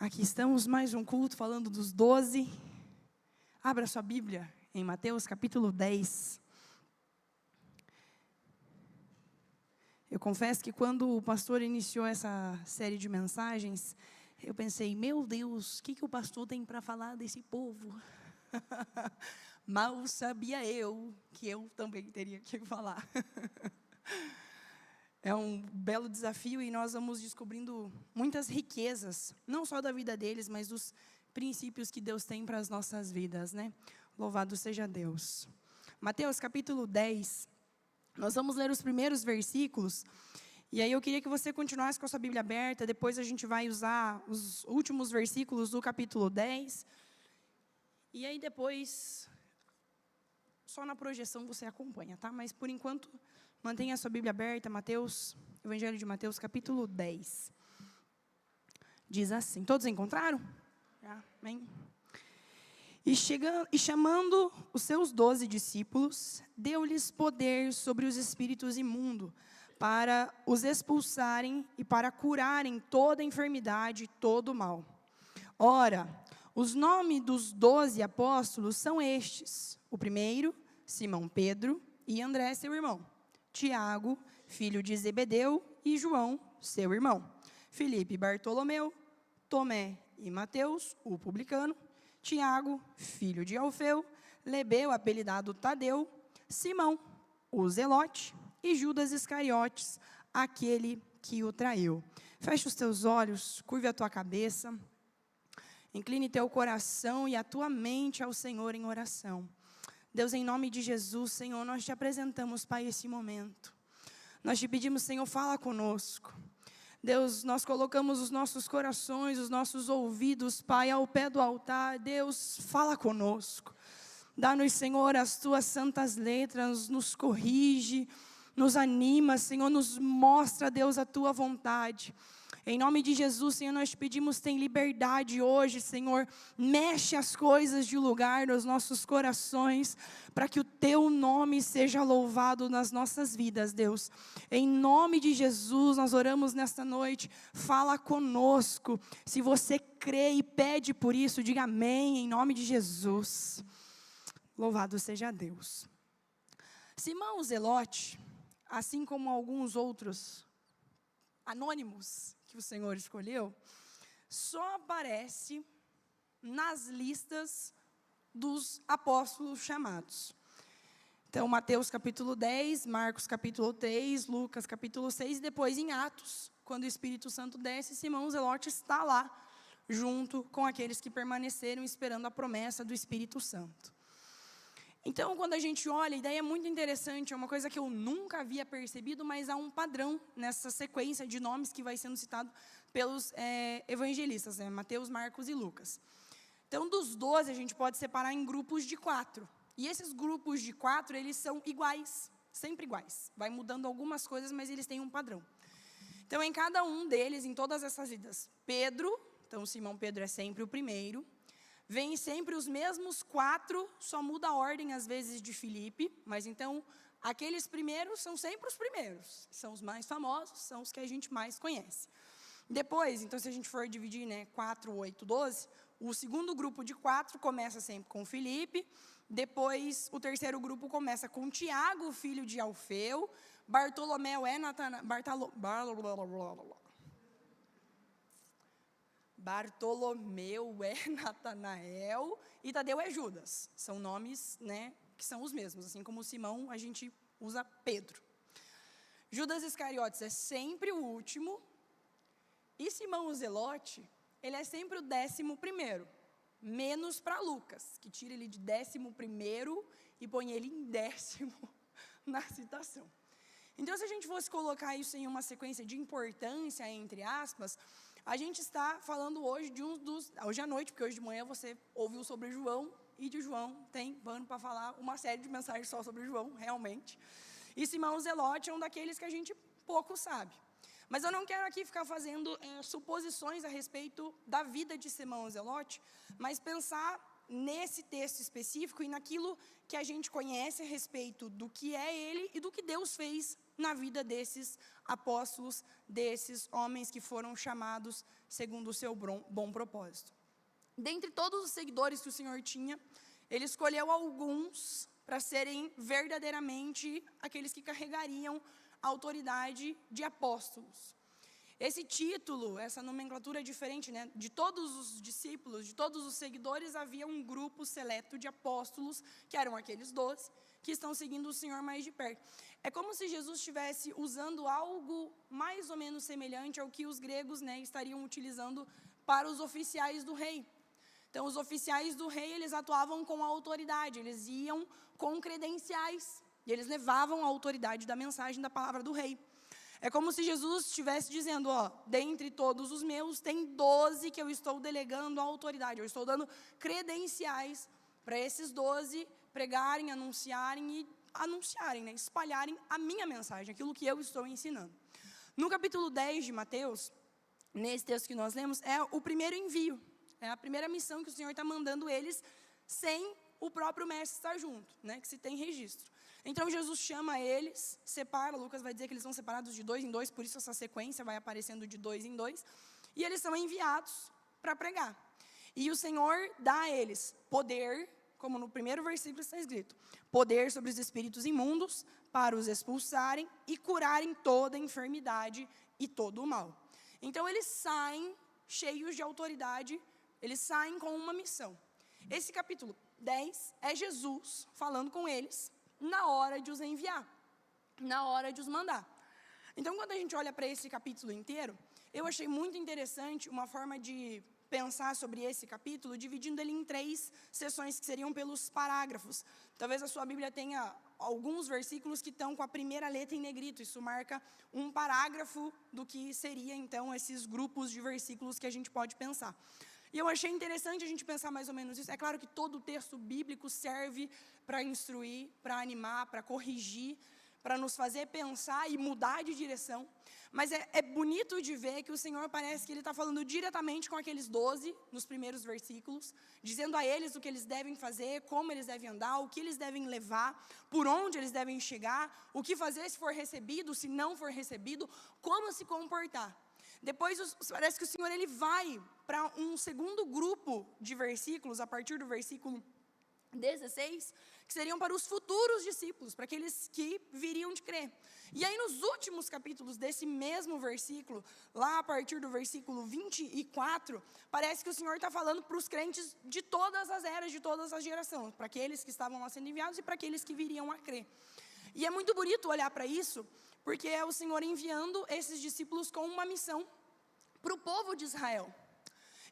Aqui estamos, mais um culto falando dos 12. Abra sua Bíblia em Mateus capítulo 10. Eu confesso que quando o pastor iniciou essa série de mensagens, eu pensei, meu Deus, o que o pastor tem para falar desse povo? Mal sabia eu que eu também teria que falar. É um belo desafio e nós vamos descobrindo muitas riquezas, não só da vida deles, mas dos princípios que Deus tem para as nossas vidas, né? Louvado seja Deus. Mateus capítulo 10, nós vamos ler os primeiros versículos, e aí eu queria que você continuasse com a sua Bíblia aberta, depois a gente vai usar os últimos versículos do capítulo 10, e aí depois, só na projeção você acompanha, tá? Mas por enquanto, mantenha a sua Bíblia aberta, Mateus, Evangelho de Mateus, capítulo 10. Diz assim, todos encontraram? Amém. E chamando os seus 12 discípulos, deu-lhes poder sobre os espíritos imundos, para os expulsarem e para curarem toda enfermidade e todo mal. Ora, os nomes dos 12 apóstolos são estes. O primeiro, Simão Pedro e André, seu irmão. Tiago, filho de Zebedeu, e João, seu irmão. Filipe e Bartolomeu, Tomé e Mateus, o publicano. Tiago, filho de Alfeu, Lebeu, apelidado Tadeu, Simão, o Zelote, e Judas Iscariotes, aquele que o traiu. Feche os teus olhos, curve a tua cabeça, incline teu coração e a tua mente ao Senhor em oração. Deus, em nome de Jesus, Senhor, nós te apresentamos, Pai, esse momento. Nós te pedimos, Senhor, fala conosco. Deus, nós colocamos os nossos corações, os nossos ouvidos, Pai, ao pé do altar. Deus, fala conosco. Dá-nos, Senhor, as tuas santas letras, nos corrige, nos anima, Senhor, nos mostra, Deus, a tua vontade. Em nome de Jesus, Senhor, nós te pedimos, tem liberdade hoje, Senhor, mexe as coisas de lugar nos nossos corações, para que o teu nome seja louvado nas nossas vidas, Deus. Em nome de Jesus, nós oramos nesta noite, fala conosco. Se você crê e pede por isso, diga amém, em nome de Jesus. Louvado seja Deus. Simão o Zelote, assim como alguns outros anônimos que o Senhor escolheu, só aparece nas listas dos apóstolos chamados. Então, Mateus capítulo 10, Marcos capítulo 3, Lucas capítulo 6, e depois em Atos, quando o Espírito Santo desce, Simão Zelote está lá, junto com aqueles que permaneceram esperando a promessa do Espírito Santo. Então, quando a gente olha, a ideia é muito interessante, é uma coisa que eu nunca havia percebido, mas há um padrão nessa sequência de nomes que vai sendo citado pelos evangelistas, né? Mateus, Marcos e Lucas. Então, dos 12, a gente pode separar em grupos de 4. E esses grupos de 4, eles são iguais, sempre iguais. Vai mudando algumas coisas, mas eles têm um padrão. Então, em cada um deles, em todas essas vidas, Pedro, então Simão Pedro é sempre o primeiro. Vêm sempre os mesmos 4, só muda a ordem às vezes de Filipe, mas então aqueles primeiros são sempre os primeiros, são os mais famosos, são os que a gente mais conhece. Depois, então se a gente for dividir, 4, 8, 12, o segundo grupo de 4 começa sempre com Filipe, depois o terceiro grupo começa com Tiago, filho de Alfeu, Bartolomeu é Natanael e Tadeu é Judas. São nomes, que são os mesmos. Assim como Simão, a gente usa Pedro. Judas Iscariotes é sempre o último. E Simão o Zelote, ele é sempre o 11º. Menos para Lucas, que tira ele de 11º e põe ele em 10º na citação. Então, se a gente fosse colocar isso em uma sequência de importância, entre aspas, a gente está falando hoje de hoje à noite, porque hoje de manhã você ouviu sobre João, e de João tem pano para falar uma série de mensagens só sobre João, realmente. E Simão Zelote é um daqueles que a gente pouco sabe. Mas eu não quero aqui ficar fazendo suposições a respeito da vida de Simão Zelote, mas pensar nesse texto específico e naquilo que a gente conhece a respeito do que é ele e do que Deus fez na vida desses apóstolos, desses homens que foram chamados segundo o seu bom propósito. Dentre todos os seguidores que o Senhor tinha, Ele escolheu alguns para serem verdadeiramente aqueles que carregariam a autoridade de apóstolos. Esse título, essa nomenclatura é diferente, né? De todos os discípulos, de todos os seguidores, havia um grupo seleto de apóstolos, que eram aqueles 12, que estão seguindo o Senhor mais de perto. É como se Jesus estivesse usando algo mais ou menos semelhante ao que os gregos, né, estariam utilizando para os oficiais do rei. Então, os oficiais do rei, eles atuavam com a autoridade, eles iam com credenciais, e eles levavam a autoridade da mensagem da palavra do rei. É como se Jesus estivesse dizendo, dentre todos os meus, tem 12 que eu estou delegando a autoridade, eu estou dando credenciais para esses 12 pregarem, anunciarem, né, espalharem a minha mensagem, aquilo que eu estou ensinando. No capítulo 10 de Mateus, nesse texto que nós lemos, é o primeiro envio, é a primeira missão que o Senhor está mandando eles, sem o próprio mestre estar junto, né, que se tem registro. Então, Jesus chama eles, separa, Lucas vai dizer que eles são separados de 2 em 2, por isso essa sequência vai aparecendo de 2 em 2, e eles são enviados para pregar. E o Senhor dá a eles poder, como no primeiro versículo está escrito, poder sobre os espíritos imundos, para os expulsarem e curarem toda enfermidade e todo o mal. Então, eles saem cheios de autoridade, eles saem com uma missão. Esse capítulo 10 é Jesus falando com eles, na hora de os enviar, na hora de os mandar. Então, quando a gente olha para esse capítulo inteiro, eu achei muito interessante uma forma de pensar sobre esse capítulo, dividindo ele em 3 sessões, que seriam pelos parágrafos. Talvez a sua Bíblia tenha alguns versículos que estão com a primeira letra em negrito, isso marca um parágrafo do que seria, então, esses grupos de versículos que a gente pode pensar. E eu achei interessante a gente pensar mais ou menos isso. É claro que todo o texto bíblico serve para instruir, para animar, para corrigir, para nos fazer pensar e mudar de direção. Mas é bonito de ver que o Senhor parece que Ele está falando diretamente com aqueles 12, nos primeiros versículos, dizendo a eles o que eles devem fazer, como eles devem andar, o que eles devem levar, por onde eles devem chegar, o que fazer se for recebido, se não for recebido, como se comportar. Depois, parece que o Senhor ele vai para um segundo grupo de versículos, a partir do versículo 16, que seriam para os futuros discípulos, para aqueles que viriam de crer. E aí, nos últimos capítulos desse mesmo versículo, lá a partir do versículo 24, parece que o Senhor está falando para os crentes de todas as eras, de todas as gerações, para aqueles que estavam lá sendo enviados e para aqueles que viriam a crer. E é muito bonito olhar para isso, porque é o Senhor enviando esses discípulos com uma missão para o povo de Israel.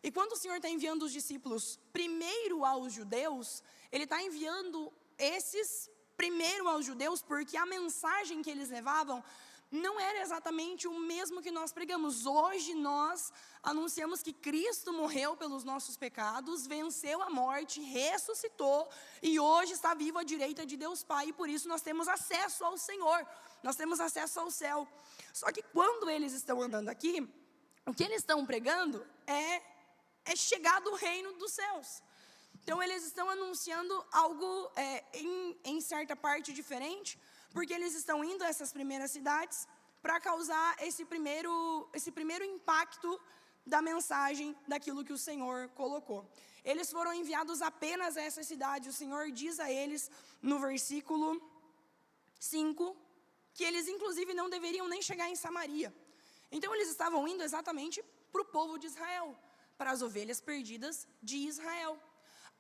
E quando o Senhor está enviando os discípulos primeiro aos judeus, Ele está enviando esses primeiro aos judeus, porque a mensagem que eles levavam não era exatamente o mesmo que nós pregamos. Hoje nós anunciamos que Cristo morreu pelos nossos pecados, venceu a morte, ressuscitou e hoje está vivo à direita de Deus Pai, e por isso nós temos acesso ao Senhor, nós temos acesso ao céu. Só que quando eles estão andando aqui, o que eles estão pregando é chegar do reino dos céus. Então eles estão anunciando algo em certa parte diferente, porque eles estão indo a essas primeiras cidades para causar esse primeiro impacto da mensagem, daquilo que o Senhor colocou. Eles foram enviados apenas a essas cidades. O Senhor diz a eles, no versículo 5, que eles inclusive não deveriam nem chegar em Samaria. Então eles estavam indo exatamente para o povo de Israel, para as ovelhas perdidas de Israel.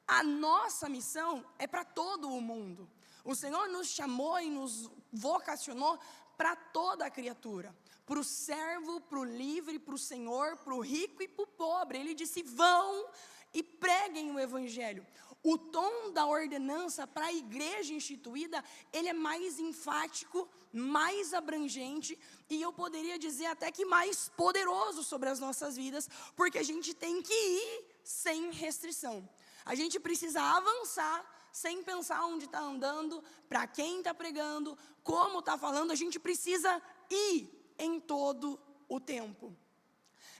A nossa missão é para todo o mundo. O Senhor nos chamou e nos vocacionou para toda a criatura, para o servo, para o livre, para o senhor, para o rico e para o pobre. Ele disse: vão e preguem o evangelho. O tom da ordenança para a igreja instituída, ele é mais enfático, mais abrangente, e eu poderia dizer até que mais poderoso sobre as nossas vidas, porque a gente tem que ir sem restrição. A gente precisa avançar sem pensar onde está andando, para quem está pregando, como está falando. A gente precisa ir em todo o tempo.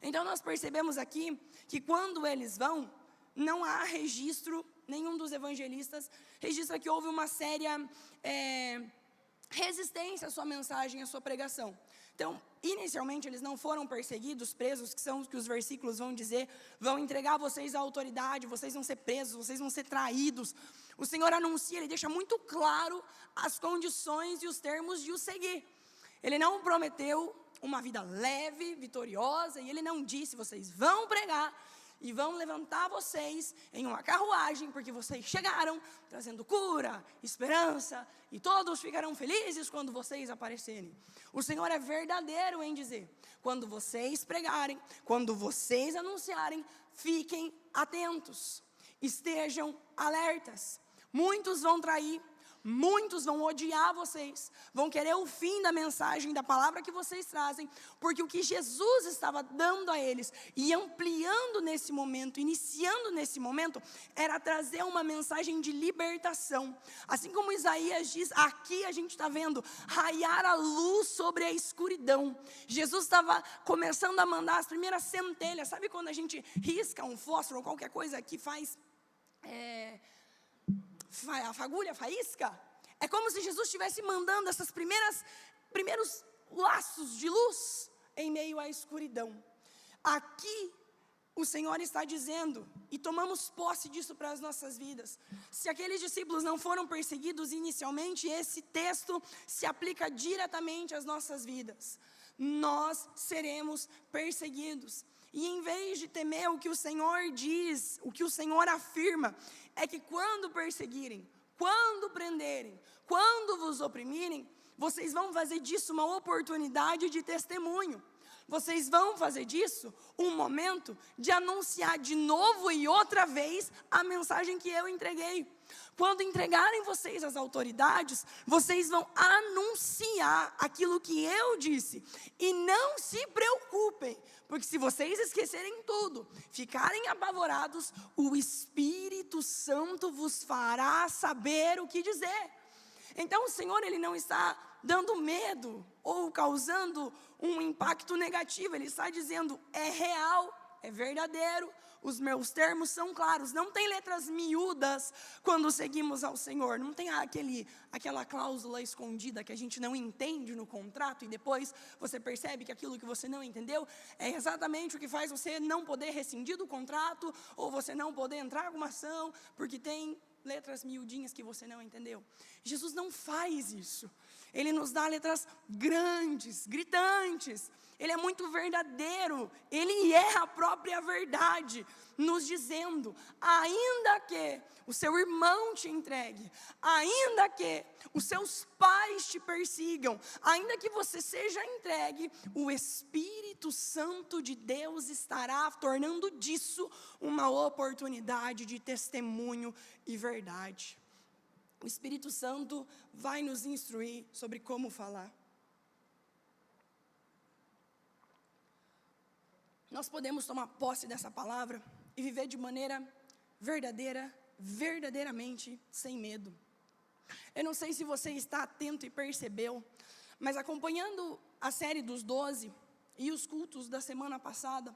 Então nós percebemos aqui que quando eles vão, não há registro, nenhum dos evangelistas registra que houve uma séria resistência à sua mensagem, à sua pregação. Então, inicialmente, eles não foram perseguidos, presos, que são os que os versículos vão dizer, vão entregar vocês à autoridade, vocês vão ser presos, vocês vão ser traídos. O Senhor anuncia, Ele deixa muito claro as condições e os termos de o seguir. Ele não prometeu uma vida leve, vitoriosa, e Ele não disse, vocês vão pregar e vão levantar vocês em uma carruagem, porque vocês chegaram trazendo cura, esperança, e todos ficarão felizes quando vocês aparecerem. O Senhor é verdadeiro em dizer, quando vocês pregarem, quando vocês anunciarem, fiquem atentos, estejam alertas. Muitos vão trair, muitos vão odiar vocês, vão querer o fim da mensagem, da palavra que vocês trazem, porque o que Jesus estava dando a eles e ampliando nesse momento, iniciando nesse momento, era trazer uma mensagem de libertação. Assim como Isaías diz, aqui a gente está vendo raiar a luz sobre a escuridão. Jesus estava começando a mandar as primeiras centelhas. Sabe quando a gente risca um fósforo ou qualquer coisa que faz a fagulha, a faísca? É como se Jesus estivesse mandando esses primeiros laços de luz em meio à escuridão. Aqui o Senhor está dizendo, e tomamos posse disso para as nossas vidas. Se aqueles discípulos não foram perseguidos inicialmente, esse texto se aplica diretamente às nossas vidas. Nós seremos perseguidos. E em vez de temer o que o Senhor diz, o que o Senhor afirma, é que quando perseguirem, quando prenderem, quando vos oprimirem, vocês vão fazer disso uma oportunidade de testemunho. Vocês vão fazer disso um momento de anunciar de novo e outra vez a mensagem que eu entreguei. Quando entregarem vocês às autoridades, vocês vão anunciar aquilo que eu disse. E não se preocupem, porque se vocês esquecerem tudo, ficarem apavorados, o Espírito Santo vos fará saber o que dizer. Então o Senhor, Ele não está dando medo ou causando um impacto negativo. Ele está dizendo, é real, é verdadeiro, os meus termos são claros. Não tem letras miúdas quando seguimos ao Senhor. Não tem aquela cláusula escondida que a gente não entende no contrato e depois você percebe que aquilo que você não entendeu é exatamente o que faz você não poder rescindir do contrato ou você não poder entrar com uma ação porque tem letras miudinhas que você não entendeu. Jesus não faz isso. Ele nos dá letras grandes, gritantes. Ele é muito verdadeiro. Ele é a própria verdade, nos dizendo, ainda que o seu irmão te entregue, ainda que os seus pais te persigam, ainda que você seja entregue, o Espírito Santo de Deus estará tornando disso uma oportunidade de testemunho e verdade. O Espírito Santo vai nos instruir sobre como falar. Nós podemos tomar posse dessa palavra e viver de maneira verdadeira, verdadeiramente sem medo. Eu não sei se você está atento e percebeu, mas acompanhando a série dos 12 e os cultos da semana passada,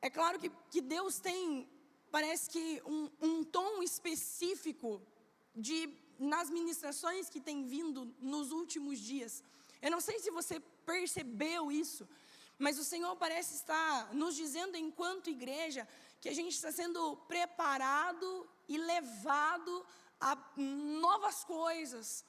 é claro que Deus tem, parece que um tom específico nas ministrações que tem vindo nos últimos dias. Eu não sei se você percebeu isso, mas o Senhor parece estar nos dizendo enquanto igreja que a gente está sendo preparado e levado a novas coisas,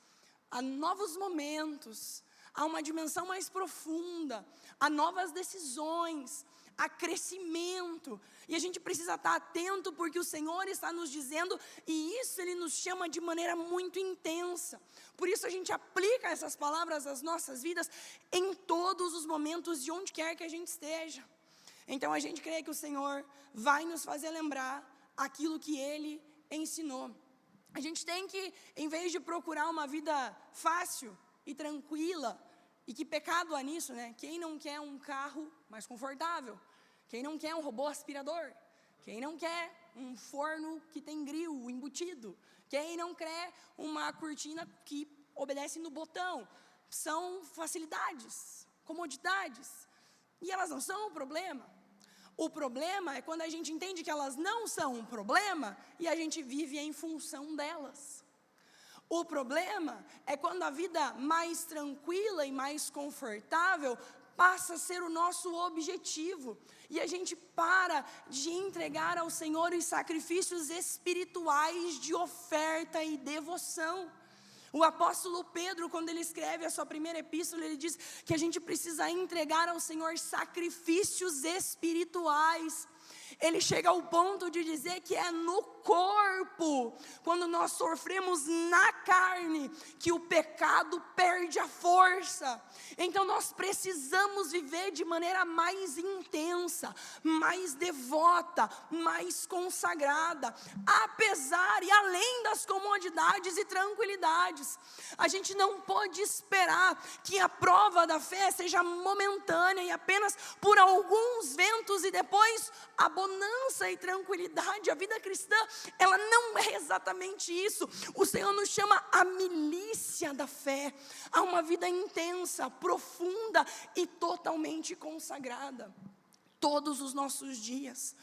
a novos momentos, a uma dimensão mais profunda, a novas decisões, a crescimento. E a gente precisa estar atento porque o Senhor está nos dizendo, e isso Ele nos chama de maneira muito intensa. Por isso a gente aplica essas palavras às nossas vidas em todos os momentos, de onde quer que a gente esteja. Então a gente crê que o Senhor vai nos fazer lembrar aquilo que Ele ensinou. A gente tem que, em vez de procurar uma vida fácil e tranquila, e que pecado há nisso, né? Quem não quer um carro mais confortável? Quem não quer um robô aspirador? Quem não quer um forno que tem grill embutido? Quem não quer uma cortina que obedece no botão? São facilidades, comodidades. E elas não são o problema. O problema é quando a gente entende que elas não são um problema e a gente vive em função delas. O problema é quando a vida mais tranquila e mais confortável passa a ser o nosso objetivo, e a gente para de entregar ao Senhor os sacrifícios espirituais de oferta e devoção. O apóstolo Pedro, quando ele escreve a sua primeira epístola, ele diz que a gente precisa entregar ao Senhor sacrifícios espirituais. Ele chega ao ponto de dizer que é no corpo, quando nós sofremos na carne, que o pecado perde a força. Então nós precisamos viver de maneira mais intensa, mais devota, mais consagrada, apesar e além das comodidades e tranquilidades. A gente não pode esperar que a prova da fé seja momentânea e apenas por alguns ventos e depois a bonança e tranquilidade. A vida cristã, ela não é exatamente isso. O Senhor nos chama a milícia da fé, a uma vida intensa, profunda e totalmente consagrada. Todos os nossos dias,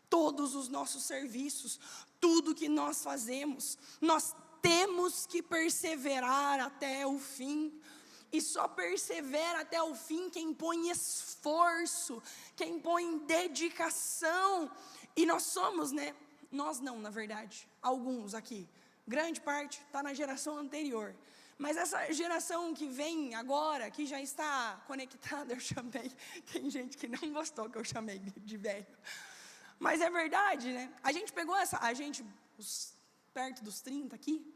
todos os nossos serviços, tudo que nós fazemos, nós temos que perseverar até o fim. E só persevera até o fim quem põe esforço, quem põe dedicação. E nós somos, nós não, na verdade, alguns aqui, grande parte está na geração anterior. Mas essa geração que vem agora, que já está conectada, eu chamei, tem gente que não gostou que eu chamei de velho. Mas é verdade, A gente pegou perto dos 30 aqui,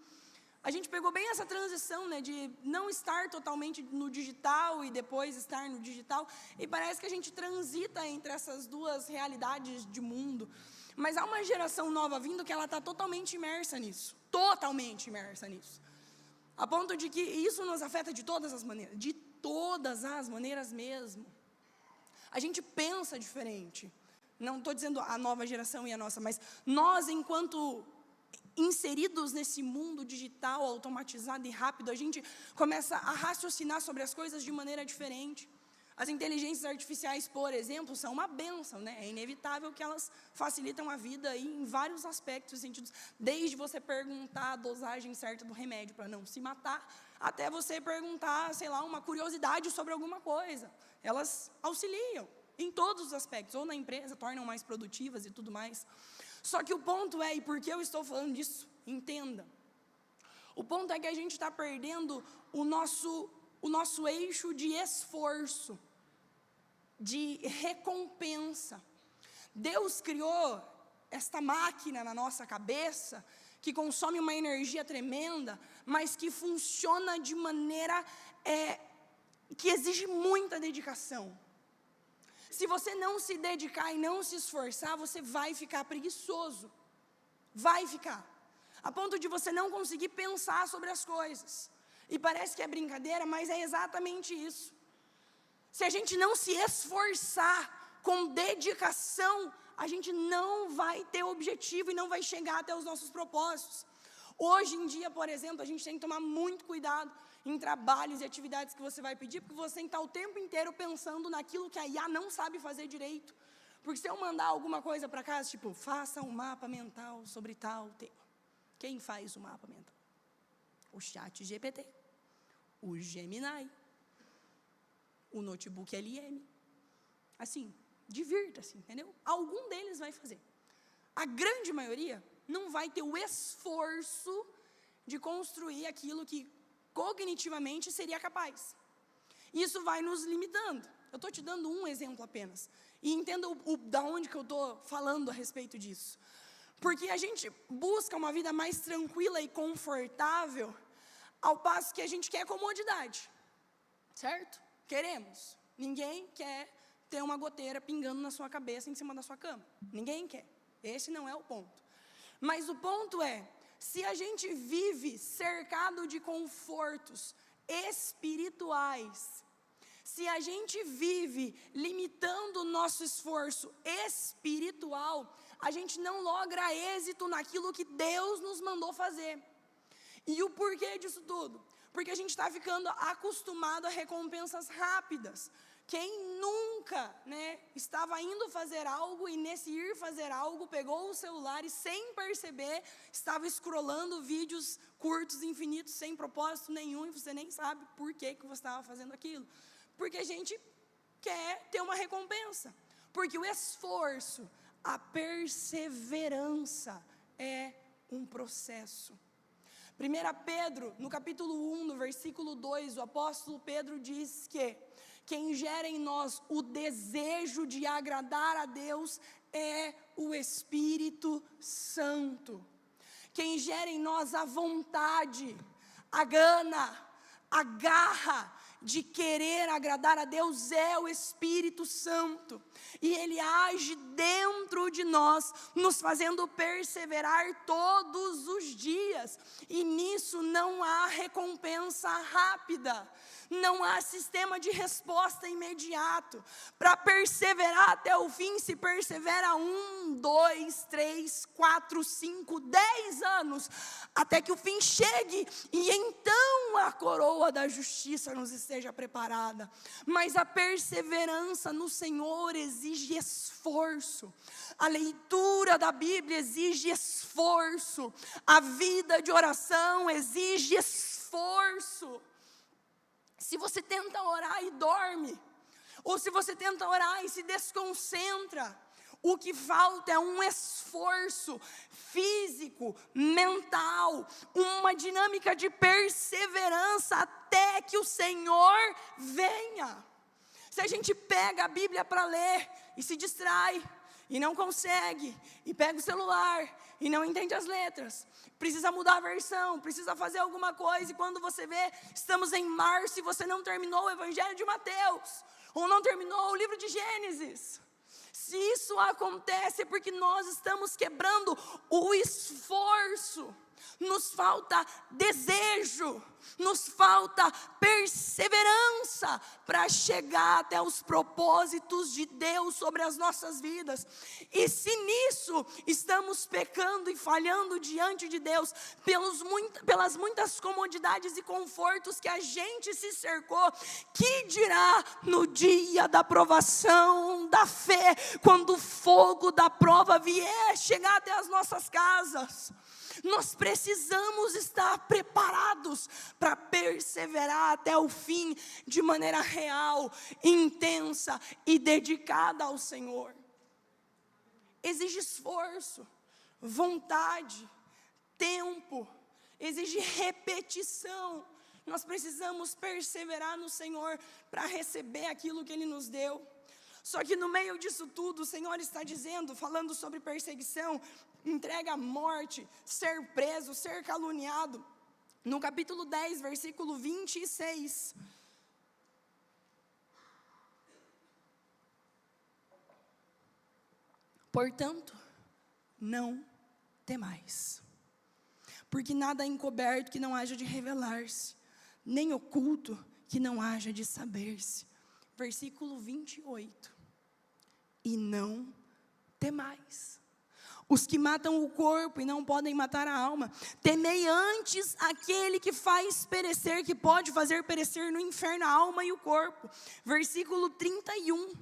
a gente pegou bem essa transição, de não estar totalmente no digital e depois estar no digital. E parece que a gente transita entre essas duas realidades de mundo. Mas há uma geração nova vindo que ela está totalmente imersa nisso. Totalmente imersa nisso. A ponto de que isso nos afeta de todas as maneiras. De todas as maneiras mesmo. A gente pensa diferente. Não estou dizendo a nova geração e a nossa, mas nós, enquanto inseridos nesse mundo digital, automatizado e rápido, a gente começa a raciocinar sobre as coisas de maneira diferente. As inteligências artificiais, por exemplo, são uma bênção, É inevitável que elas facilitam a vida aí em vários aspectos, sentidos, desde você perguntar a dosagem certa do remédio para não se matar, até você perguntar, uma curiosidade sobre alguma coisa. Elas auxiliam em todos os aspectos, ou na empresa, tornam mais produtivas e tudo mais. Só que o ponto é, e por que eu estou falando disso? Entenda. O ponto é que a gente está perdendo o nosso eixo de esforço, de recompensa. Deus criou esta máquina na nossa cabeça, que consome uma energia tremenda, mas que funciona de maneira que exige muita dedicação. Se você não se dedicar e não se esforçar, você vai ficar preguiçoso. Vai ficar. A ponto de você não conseguir pensar sobre as coisas. E parece que é brincadeira, mas é exatamente isso. Se a gente não se esforçar com dedicação, a gente não vai ter objetivo e não vai chegar até os nossos propósitos. Hoje em dia, por exemplo, a gente tem que tomar muito cuidado em trabalhos e atividades que você vai pedir, porque você tem que estar o tempo inteiro pensando naquilo que a IA não sabe fazer direito. Porque se eu mandar alguma coisa para casa, tipo, faça um mapa mental sobre tal tema. Quem faz o mapa mental? O ChatGPT, o Gemini, o notebook LM. Assim, divirta-se, entendeu? Algum deles vai fazer. A grande maioria não vai ter o esforço de construir aquilo que cognitivamente seria capaz. Isso vai nos limitando. Eu estou te dando um exemplo apenas. E entenda da onde que eu estou falando a respeito disso. Porque a gente busca uma vida mais tranquila e confortável, ao passo que a gente quer comodidade. Certo? Queremos. Ninguém quer ter uma goteira pingando na sua cabeça em cima da sua cama. Ninguém quer. Esse não é o ponto. Mas o ponto é, se a gente vive cercado de confortos espirituais, se a gente vive limitando o nosso esforço espiritual, a gente não logra êxito naquilo que Deus nos mandou fazer. E o porquê disso tudo? Porque a gente está ficando acostumado a recompensas rápidas, Quem nunca, estava indo fazer algo e nesse ir fazer algo, pegou o celular e sem perceber, estava scrollando vídeos curtos, infinitos, sem propósito nenhum, e você nem sabe por que você estava fazendo aquilo. Porque a gente quer ter uma recompensa. Porque o esforço, a perseverança é um processo. 1 Pedro, no capítulo 1, no versículo 2, o apóstolo Pedro diz que quem gera em nós o desejo de agradar a Deus é o Espírito Santo. Quem gera em nós a vontade, a gana, a garra de querer agradar a Deus é o Espírito Santo. E Ele age dentro de nós, nos fazendo perseverar todos os dias. E nisso não há recompensa rápida. Não há sistema de resposta imediato. Para perseverar até o fim, se persevera 1, 2, 3, 4, 5, 10 anos, até que o fim chegue e então a coroa da justiça nos esteja preparada. Mas a perseverança no Senhor exige esforço. A leitura da Bíblia exige esforço. A vida de oração exige esforço. Se você tenta orar e dorme, ou se você tenta orar e se desconcentra, o que falta é um esforço físico, mental, uma dinâmica de perseverança até que o Senhor venha. Se a gente pega a Bíblia para ler e se distrai, e não consegue, e pega o celular, e não entende as letras, precisa mudar a versão, precisa fazer alguma coisa, e quando você vê, estamos em março e você não terminou o Evangelho de Mateus, ou não terminou o livro de Gênesis. Se isso acontece é porque nós estamos quebrando o esforço, nos falta desejo, nos falta perseverança para chegar até os propósitos de Deus sobre as nossas vidas. E se nisso estamos pecando e falhando diante de Deus, pelas muitas comodidades e confortos que a gente se cercou, que dirá no dia da provação da fé, quando o fogo da prova vier chegar até as nossas casas? Nós precisamos estar preparados para perseverar até o fim de maneira real, intensa e dedicada ao Senhor. Exige esforço, vontade, tempo, exige repetição. Nós precisamos perseverar no Senhor para receber aquilo que Ele nos deu. Só que no meio disso tudo, o Senhor está dizendo, falando sobre perseguição, entrega à morte, ser preso, ser caluniado. No capítulo 10, versículo 26. Portanto, não temais, porque nada é encoberto que não haja de revelar-se, nem oculto que não haja de saber-se. Versículo 28. E não temais os que matam o corpo e não podem matar a alma. Temei antes aquele que faz perecer, que pode fazer perecer no inferno a alma e o corpo. Versículo 31.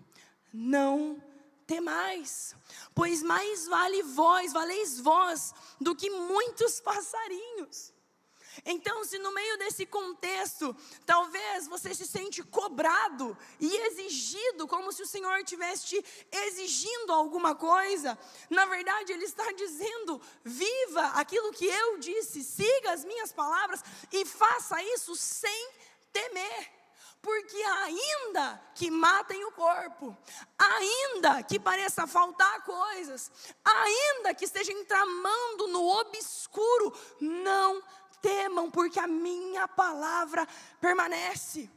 Não temais, pois mais valeis vós do que muitos passarinhos. Então, se no meio desse contexto, talvez você se sente cobrado e exigido, como se o Senhor estivesse te exigindo alguma coisa, na verdade Ele está dizendo, viva aquilo que eu disse, siga as minhas palavras e faça isso sem temer. Porque ainda que matem o corpo, ainda que pareça faltar coisas, ainda que estejam tramando no obscuro, não temam, porque a minha palavra permanece.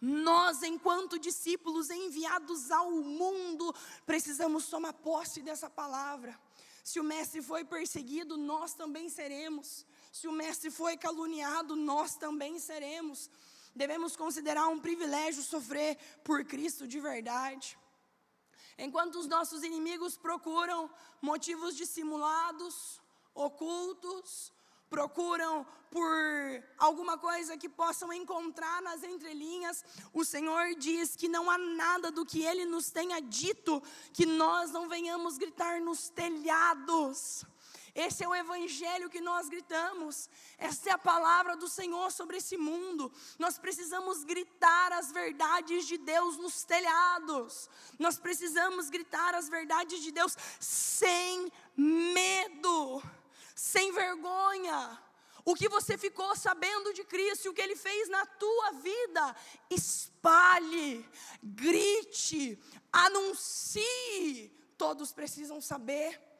Nós, enquanto discípulos enviados ao mundo, precisamos tomar posse dessa palavra. Se o mestre foi perseguido, nós também seremos. Se o mestre foi caluniado, nós também seremos. Devemos considerar um privilégio sofrer por Cristo de verdade. Enquanto os nossos inimigos procuram motivos dissimulados, ocultos, procuram por alguma coisa que possam encontrar nas entrelinhas, o Senhor diz que não há nada do que Ele nos tenha dito que nós não venhamos gritar nos telhados. Esse é o evangelho que nós gritamos, essa é a palavra do Senhor sobre esse mundo. Nós precisamos gritar as verdades de Deus nos telhados, nós precisamos gritar as verdades de Deus sem medo, sem vergonha. O que você ficou sabendo de Cristo e o que Ele fez na tua vida, espalhe, grite, anuncie, todos precisam saber.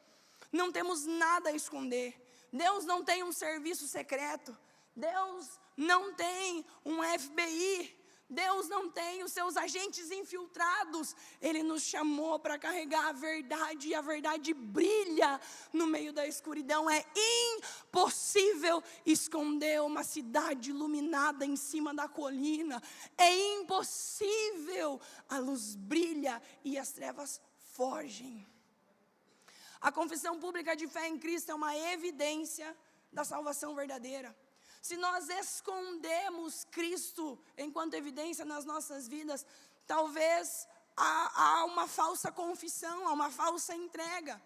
Não temos nada a esconder. Deus não tem um serviço secreto. Deus não tem um FBI. Deus não tem os seus agentes infiltrados. Ele nos chamou para carregar a verdade, e a verdade brilha no meio da escuridão. É impossível esconder uma cidade iluminada em cima da colina. É impossível. A luz brilha e as trevas fogem. A confissão pública de fé em Cristo é uma evidência da salvação verdadeira. Se nós escondemos Cristo enquanto evidência nas nossas vidas, talvez há uma falsa confissão, há uma falsa entrega.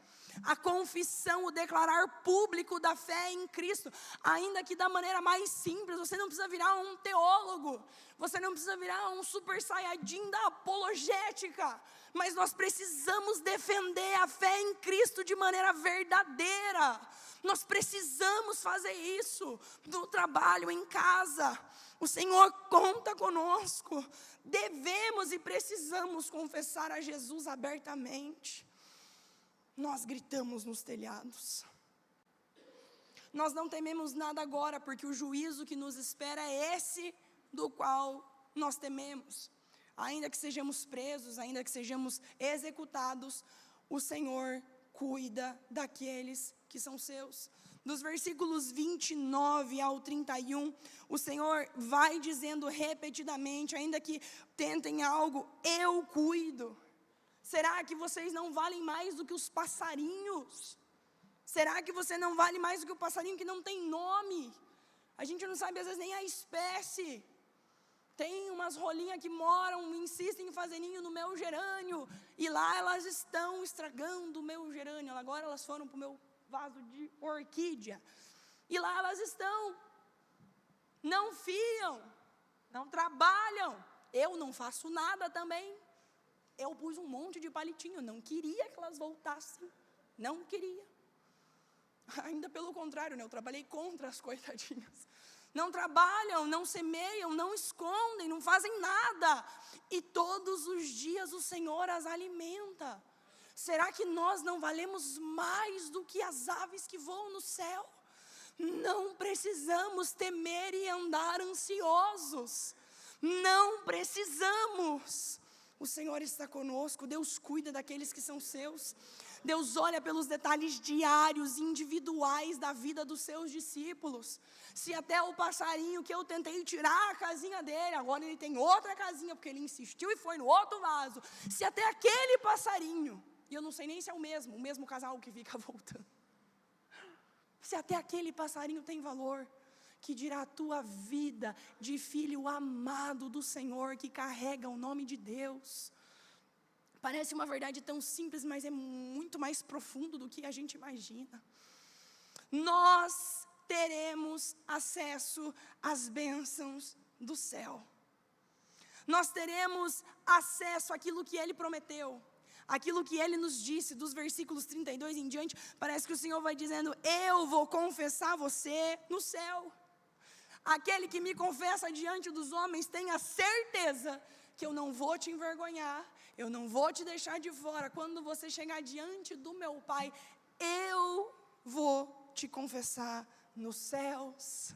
A confissão, o declarar público da fé em Cristo, ainda que da maneira mais simples. Você não precisa virar um teólogo, você não precisa virar um super saiyajin da apologética, mas nós precisamos defender a fé em Cristo de maneira verdadeira. Nós precisamos fazer isso no trabalho, em casa. O Senhor conta conosco. Devemos e precisamos confessar a Jesus abertamente. Nós gritamos nos telhados. Nós não tememos nada agora, porque o juízo que nos espera é esse do qual nós tememos. Ainda que sejamos presos, ainda que sejamos executados, o Senhor cuida daqueles que são seus. Dos versículos 29 ao 31, o Senhor vai dizendo repetidamente, ainda que tentem algo, eu cuido. Será que vocês não valem mais do que os passarinhos? Será que você não vale mais do que o passarinho que não tem nome? A gente não sabe às vezes nem a espécie. Tem umas rolinhas que moram, insistem em fazer ninho no meu gerânio, e lá elas estão estragando o meu gerânio. Agora elas foram para o meu vaso de orquídea, e lá elas estão, não fiam, não trabalham. Eu não faço nada também. Eu pus um monte de palitinho, não queria que elas voltassem, não queria. Ainda pelo contrário, eu trabalhei contra as coitadinhas. Não trabalham, não semeiam, não escondem, não fazem nada. E todos os dias o Senhor as alimenta. Será que nós não valemos mais do que as aves que voam no céu? Não precisamos temer e andar ansiosos. Não precisamos. O Senhor está conosco, Deus cuida daqueles que são seus. Deus olha pelos detalhes diários, individuais da vida dos seus discípulos. Se até o passarinho que eu tentei tirar a casinha dele, agora ele tem outra casinha, porque ele insistiu e foi no outro vaso. Se até aquele passarinho, e eu não sei nem se é o mesmo casal que fica voltando. Se até aquele passarinho tem valor, que dirá a tua vida de filho amado do Senhor, que carrega o nome de Deus. Parece uma verdade tão simples, mas é muito mais profundo do que a gente imagina. Nós teremos acesso às bênçãos do céu. Nós teremos acesso àquilo que Ele prometeu, aquilo que Ele nos disse, dos versículos 32 em diante. Parece que o Senhor vai dizendo, eu vou confessar você no céu. Aquele que me confessa diante dos homens, tenha certeza que eu não vou te envergonhar, eu não vou te deixar de fora. Quando você chegar diante do meu Pai, eu vou te confessar nos céus.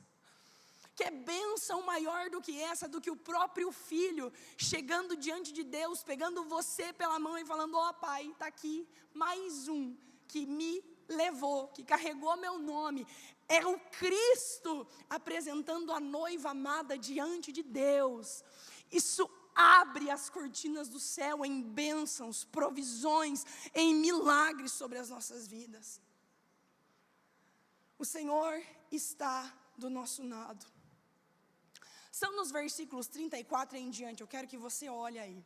Que bênção maior do que essa, do que o próprio Filho chegando diante de Deus, pegando você pela mão e falando, ó Pai, está aqui mais um que me levou, que carregou meu nome. É o Cristo apresentando a noiva amada diante de Deus. Isso abre as cortinas do céu em bênçãos, provisões, em milagres sobre as nossas vidas. O Senhor está do nosso lado. São nos versículos 34 em diante, eu quero que você olhe aí.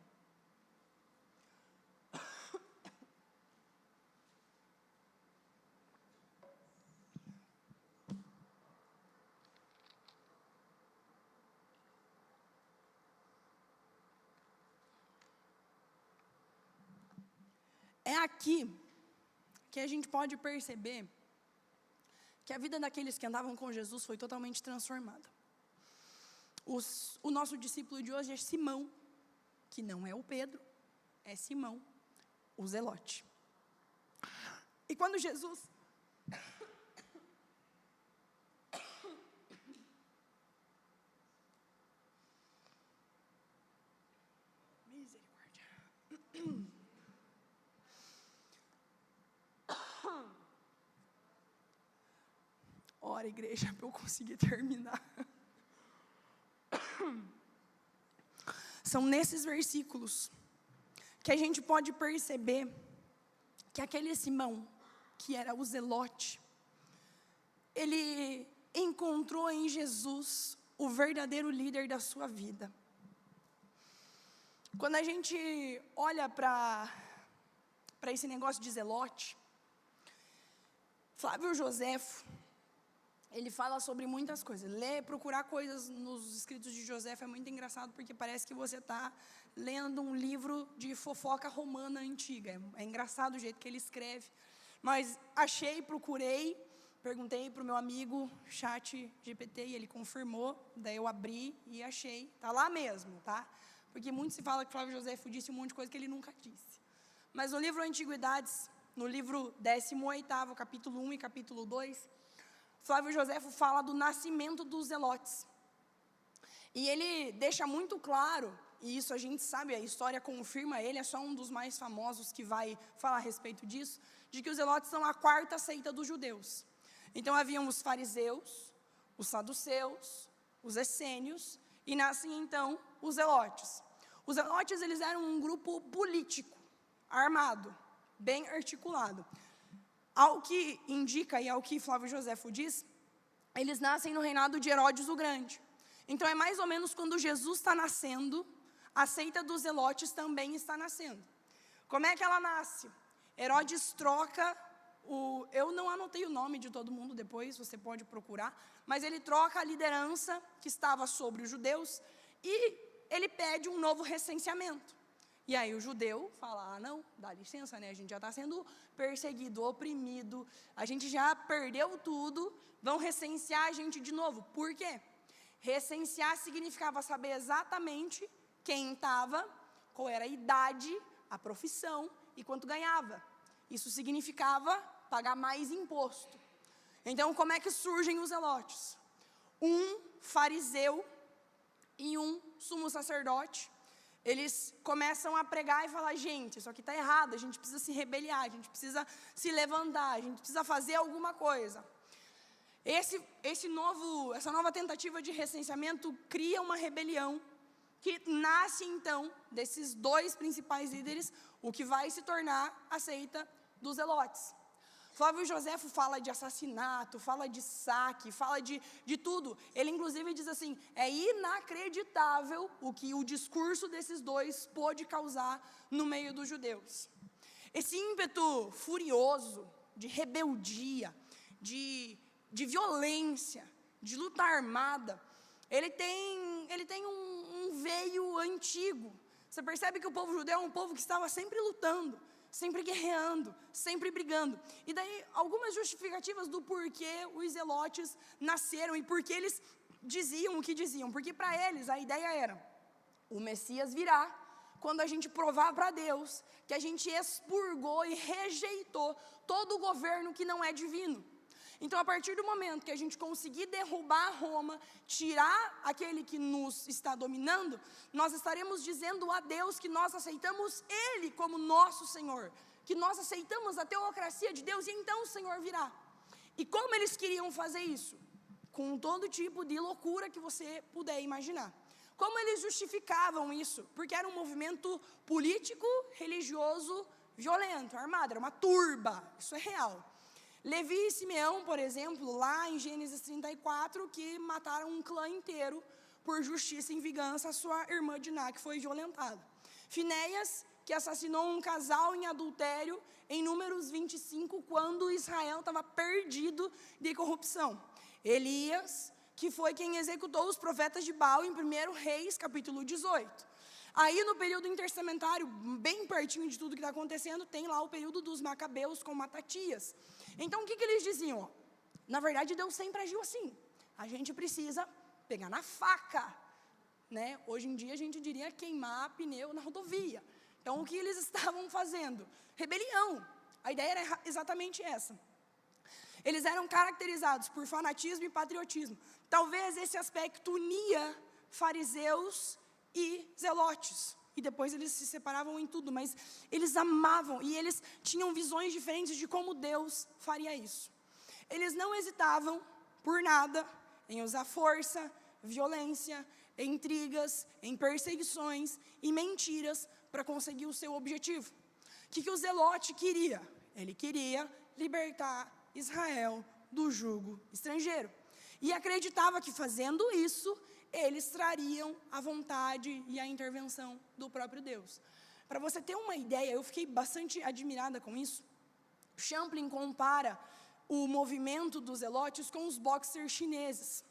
É aqui que a gente pode perceber que a vida daqueles que andavam com Jesus foi totalmente transformada. O nosso discípulo de hoje é Simão, que não é o Pedro, é Simão, o Zelote. E quando Jesus... Misericórdia. Ora, igreja, para eu conseguir terminar. São nesses versículos que a gente pode perceber que aquele Simão, que era o Zelote, ele encontrou em Jesus o verdadeiro líder da sua vida. Quando a gente olha para esse negócio de Zelote, Flávio Joséfo, ele fala sobre muitas coisas. Procurar coisas nos escritos de Joséfo é muito engraçado, porque parece que você está lendo um livro de fofoca romana antiga. É engraçado o jeito que ele escreve. Mas procurei, perguntei para o meu amigo ChatGPT e ele confirmou. Daí eu abri e achei. Está lá mesmo, tá? Porque muito se fala que Flávio Joséfo disse um monte de coisa que ele nunca disse. Mas no livro Antiguidades, no livro 18º, capítulo 1 e capítulo 2... Flávio Joséfo fala do nascimento dos Zelotes. E ele deixa muito claro, e isso a gente sabe, a história confirma, ele é só um dos mais famosos que vai falar a respeito disso, de que os Zelotes são a quarta seita dos judeus. Então haviam os fariseus, os saduceus, os essênios, e nascem então os Zelotes. Os Zelotes, eles eram um grupo político, armado, bem articulado. Ao que indica e ao que Flávio Joséfo diz, eles nascem no reinado de Herodes o Grande. Então é mais ou menos quando Jesus está nascendo, a seita dos Zelotes também está nascendo. Como é que ela nasce? Herodes troca eu não anotei o nome de todo mundo depois, você pode procurar, mas ele troca a liderança que estava sobre os judeus e ele pede um novo recenseamento. E aí o judeu fala, não, dá licença, né? A gente já está sendo perseguido, oprimido, a gente já perdeu tudo, vão recensear a gente de novo. Por quê? Recensear significava saber exatamente quem estava, qual era a idade, a profissão e quanto ganhava. Isso significava pagar mais imposto. Então, como é que surgem os zelotes? Um fariseu e um sumo sacerdote, eles começam a pregar e falar, gente, isso aqui está errado, a gente precisa se rebeliar, a gente precisa se levantar, a gente precisa fazer alguma coisa. Essa nova tentativa de recenseamento cria uma rebelião que nasce, então, desses dois principais líderes, o que vai se tornar a seita dos zelotes. Flávio Joséfo fala de assassinato, fala de saque, fala de tudo. Ele, inclusive, diz assim, é inacreditável o que o discurso desses dois pôde causar no meio dos judeus. Esse ímpeto furioso, de rebeldia, de violência, de luta armada, ele tem um veio antigo. Você percebe que o povo judeu é um povo que estava sempre lutando, sempre guerreando, sempre brigando. E daí, algumas justificativas do porquê os zelotes nasceram e porquê eles diziam o que diziam. Porque para eles, a ideia era, o Messias virá quando a gente provar para Deus que a gente expurgou e rejeitou todo o governo que não é divino. Então, a partir do momento que a gente conseguir derrubar Roma, tirar aquele que nos está dominando, nós estaremos dizendo a Deus que nós aceitamos Ele como nosso Senhor, que nós aceitamos a teocracia de Deus e então o Senhor virá. E como eles queriam fazer isso? Com todo tipo de loucura que você puder imaginar. Como eles justificavam isso? Porque era um movimento político, religioso, violento, armado, era uma turba, isso é real. Levi e Simeão, por exemplo, lá em Gênesis 34, que mataram um clã inteiro por justiça e vingança, a sua irmã Diná, que foi violentada. Finéias, que assassinou um casal em adultério em Números 25, quando Israel estava perdido de corrupção. Elias, que foi quem executou os profetas de Baal em 1 Reis, capítulo 18. Aí, no período intertestamentário, bem pertinho de tudo que está acontecendo, tem lá o período dos Macabeus com Matatias. Então, o que eles diziam? Na verdade, Deus sempre agiu assim. A gente precisa pegar na faca, né? Hoje em dia, a gente diria queimar pneu na rodovia. Então, o que eles estavam fazendo? Rebelião. A ideia era exatamente essa. Eles eram caracterizados por fanatismo e patriotismo. Talvez esse aspecto unia fariseus e zelotes. E depois eles se separavam em tudo, mas eles amavam e eles tinham visões diferentes de como Deus faria isso. Eles não hesitavam por nada em usar força, violência, intrigas, em perseguições e mentiras para conseguir o seu objetivo. O que o zelote queria? Ele queria libertar Israel do jugo estrangeiro. E acreditava que fazendo isso, eles trariam a vontade e a intervenção do próprio Deus. Para você ter uma ideia, eu fiquei bastante admirada com isso. Champlin compara o movimento dos zelotes com os boxers chineses.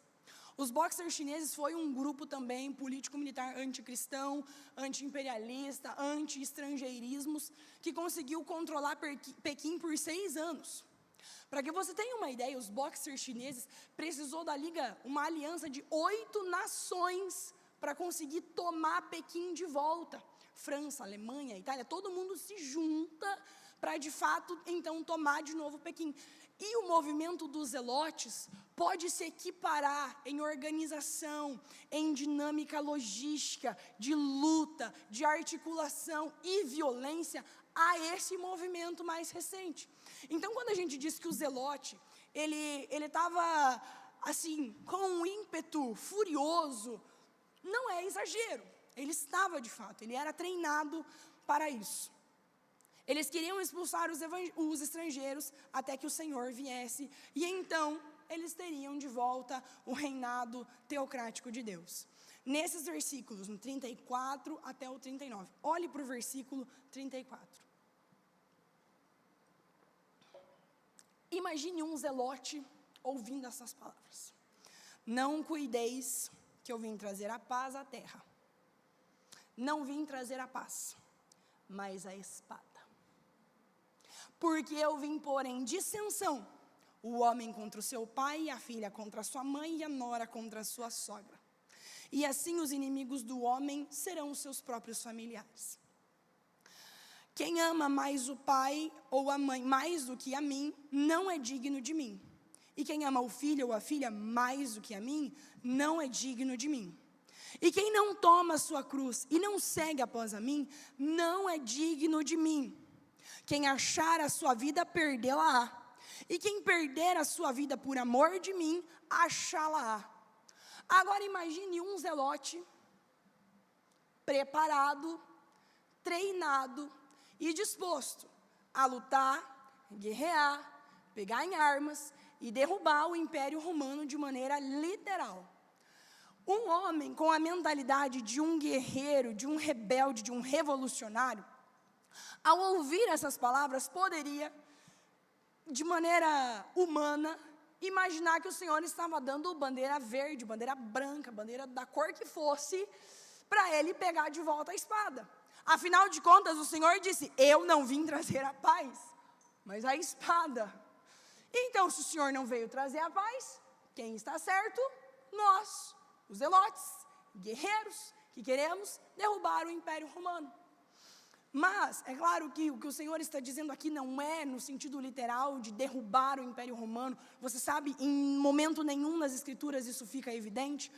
Os boxers chineses foi um grupo também político-militar anticristão, anti-imperialista, anti-estrangeirismos, que conseguiu controlar Pequim por 6 anos. Para que você tenha uma ideia, os boxers chineses precisou da liga, uma aliança de 8 nações para conseguir tomar Pequim de volta. França, Alemanha, Itália, todo mundo se junta para de fato então tomar de novo Pequim. E o movimento dos zelotes pode se equiparar em organização, em dinâmica logística, de luta, de articulação e violência a esse movimento mais recente. Então, quando a gente diz que o zelote, ele estava, assim, com um ímpeto furioso, não é exagero. Ele estava, de fato, ele era treinado para isso. Eles queriam expulsar os estrangeiros até que o Senhor viesse, e então eles teriam de volta o reinado teocrático de Deus. Nesses versículos, no 34 até o 39, olhe para o versículo 34. Imagine um zelote ouvindo essas palavras. Não cuideis que eu vim trazer a paz à terra. Não vim trazer a paz, mas a espada. Porque eu vim pôr em dissensão o homem contra o seu pai, e a filha contra a sua mãe, e a nora contra a sua sogra. E assim os inimigos do homem serão os seus próprios familiares. Quem ama mais o pai ou a mãe mais do que a mim, não é digno de mim. E quem ama o filho ou a filha mais do que a mim, não é digno de mim. E quem não toma a sua cruz e não segue após a mim, não é digno de mim. Quem achar a sua vida, perdê-la-á. E quem perder a sua vida por amor de mim, achá-la-á. Agora imagine um zelote preparado, treinado e disposto a lutar, guerrear, pegar em armas e derrubar o Império Romano de maneira literal. Um homem com a mentalidade de um guerreiro, de um rebelde, de um revolucionário, ao ouvir essas palavras, poderia, de maneira humana, imaginar que o Senhor estava dando bandeira verde, bandeira branca, bandeira da cor que fosse, para ele pegar de volta a espada. Afinal de contas, o Senhor disse, eu não vim trazer a paz, mas a espada. Então, se o Senhor não veio trazer a paz, quem está certo? Nós, os zelotes, guerreiros, que queremos derrubar o Império Romano. Mas, é claro que o que o Senhor está dizendo aqui não é no sentido literal de derrubar o Império Romano. Você sabe, em momento nenhum nas Escrituras isso fica evidente.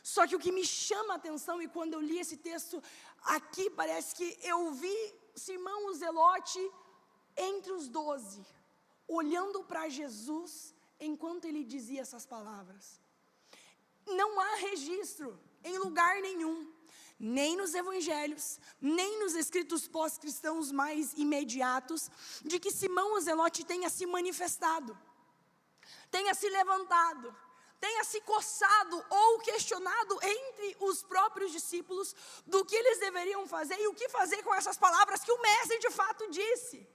Só que o que me chama a atenção, e quando eu li esse texto aqui, parece que eu vi Simão o Zelote entre os 12, olhando para Jesus enquanto ele dizia essas palavras. Não há registro em lugar nenhum, nem nos evangelhos, nem nos escritos pós-cristãos mais imediatos, de que Simão o Zelote tenha se manifestado, tenha se levantado, tenha se coçado ou questionado entre os próprios discípulos do que eles deveriam fazer e o que fazer com essas palavras que o mestre de fato disse.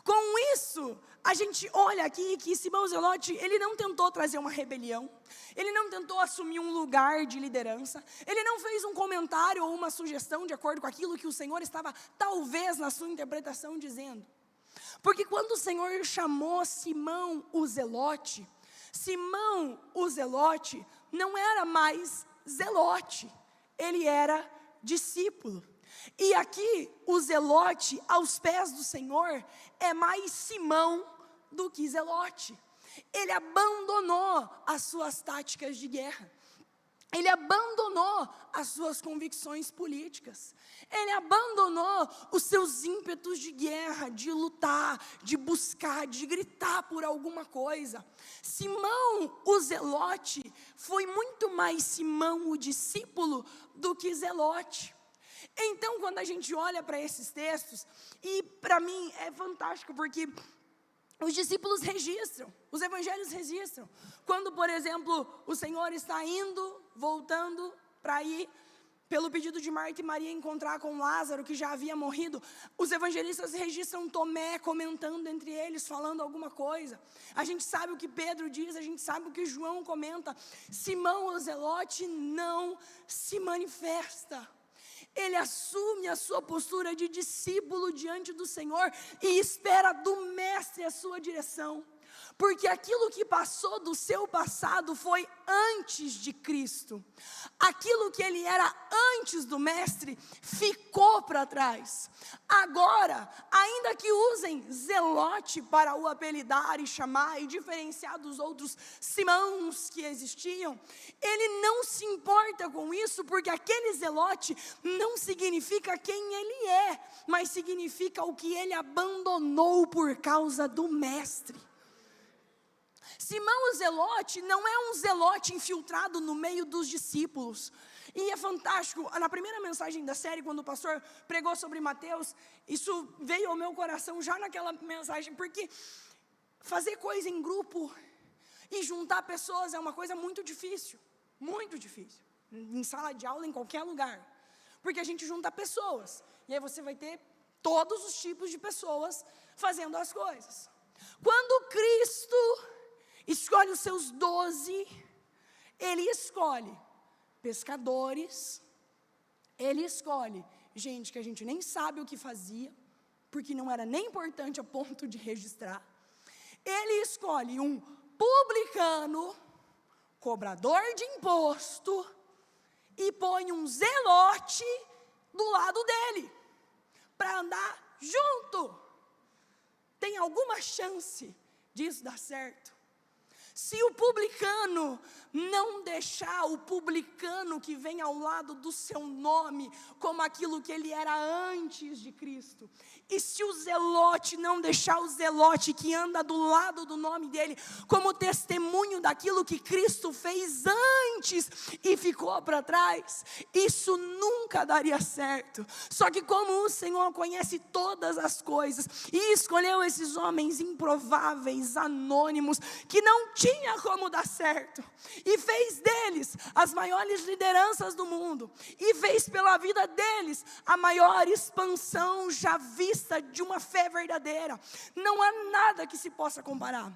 Com isso, a gente olha aqui que Simão Zelote, ele não tentou trazer uma rebelião, ele não tentou assumir um lugar de liderança, ele não fez um comentário ou uma sugestão de acordo com aquilo que o Senhor estava, talvez, na sua interpretação, dizendo. Porque quando o Senhor chamou Simão o Zelote não era mais zelote, ele era discípulo. E aqui, o zelote aos pés do Senhor é mais Simão do que zelote. Ele abandonou as suas táticas de guerra. Ele abandonou as suas convicções políticas. Ele abandonou os seus ímpetos de guerra, de lutar, de buscar, de gritar por alguma coisa. Simão, o zelote, foi muito mais Simão, o discípulo, do que zelote. Então, quando a gente olha para esses textos, e para mim é fantástico, porque os discípulos registram, os evangelhos registram. Quando, por exemplo, o Senhor está indo, voltando para ir, pelo pedido de Marta e Maria, encontrar com Lázaro, que já havia morrido, os evangelistas registram Tomé comentando entre eles, falando alguma coisa. A gente sabe o que Pedro diz, a gente sabe o que João comenta. Simão o zelote não se manifesta. Ele assume a sua postura de discípulo diante do Senhor e espera do mestre a sua direção. Porque aquilo que passou do seu passado foi antes de Cristo. Aquilo que ele era antes do mestre ficou para trás. Agora, ainda que usem zelote para o apelidar e chamar e diferenciar dos outros Simãos que existiam, ele não se importa com isso, porque aquele zelote não significa quem ele é, mas significa o que ele abandonou por causa do mestre. Simão o zelote não é um zelote infiltrado no meio dos discípulos. E é fantástico, na primeira mensagem da série, quando o pastor pregou sobre Mateus, isso veio ao meu coração já naquela mensagem, porque fazer coisa em grupo e juntar pessoas é uma coisa muito difícil, em sala de aula, em qualquer lugar, porque a gente junta pessoas, e aí você vai ter todos os tipos de pessoas fazendo as coisas. Quando Cristo escolhe os seus 12, ele escolhe pescadores, ele escolhe gente que a gente nem sabe o que fazia, porque não era nem importante a ponto de registrar. Ele escolhe um publicano, cobrador de imposto, e põe um zelote do lado dele, para andar junto. Tem alguma chance disso dar certo? Se o publicano não deixar o publicano que vem ao lado do seu nome como aquilo que ele era antes de Cristo, e se o zelote não deixar o zelote que anda do lado do nome dele como testemunho daquilo que Cristo fez antes e ficou para trás, isso nunca daria certo. Só que como o Senhor conhece todas as coisas e escolheu esses homens improváveis, anônimos, que não tinha como dar certo, e fez deles as maiores lideranças do mundo, e fez pela vida deles a maior expansão já vista de uma fé verdadeira. Não há nada que se possa comparar,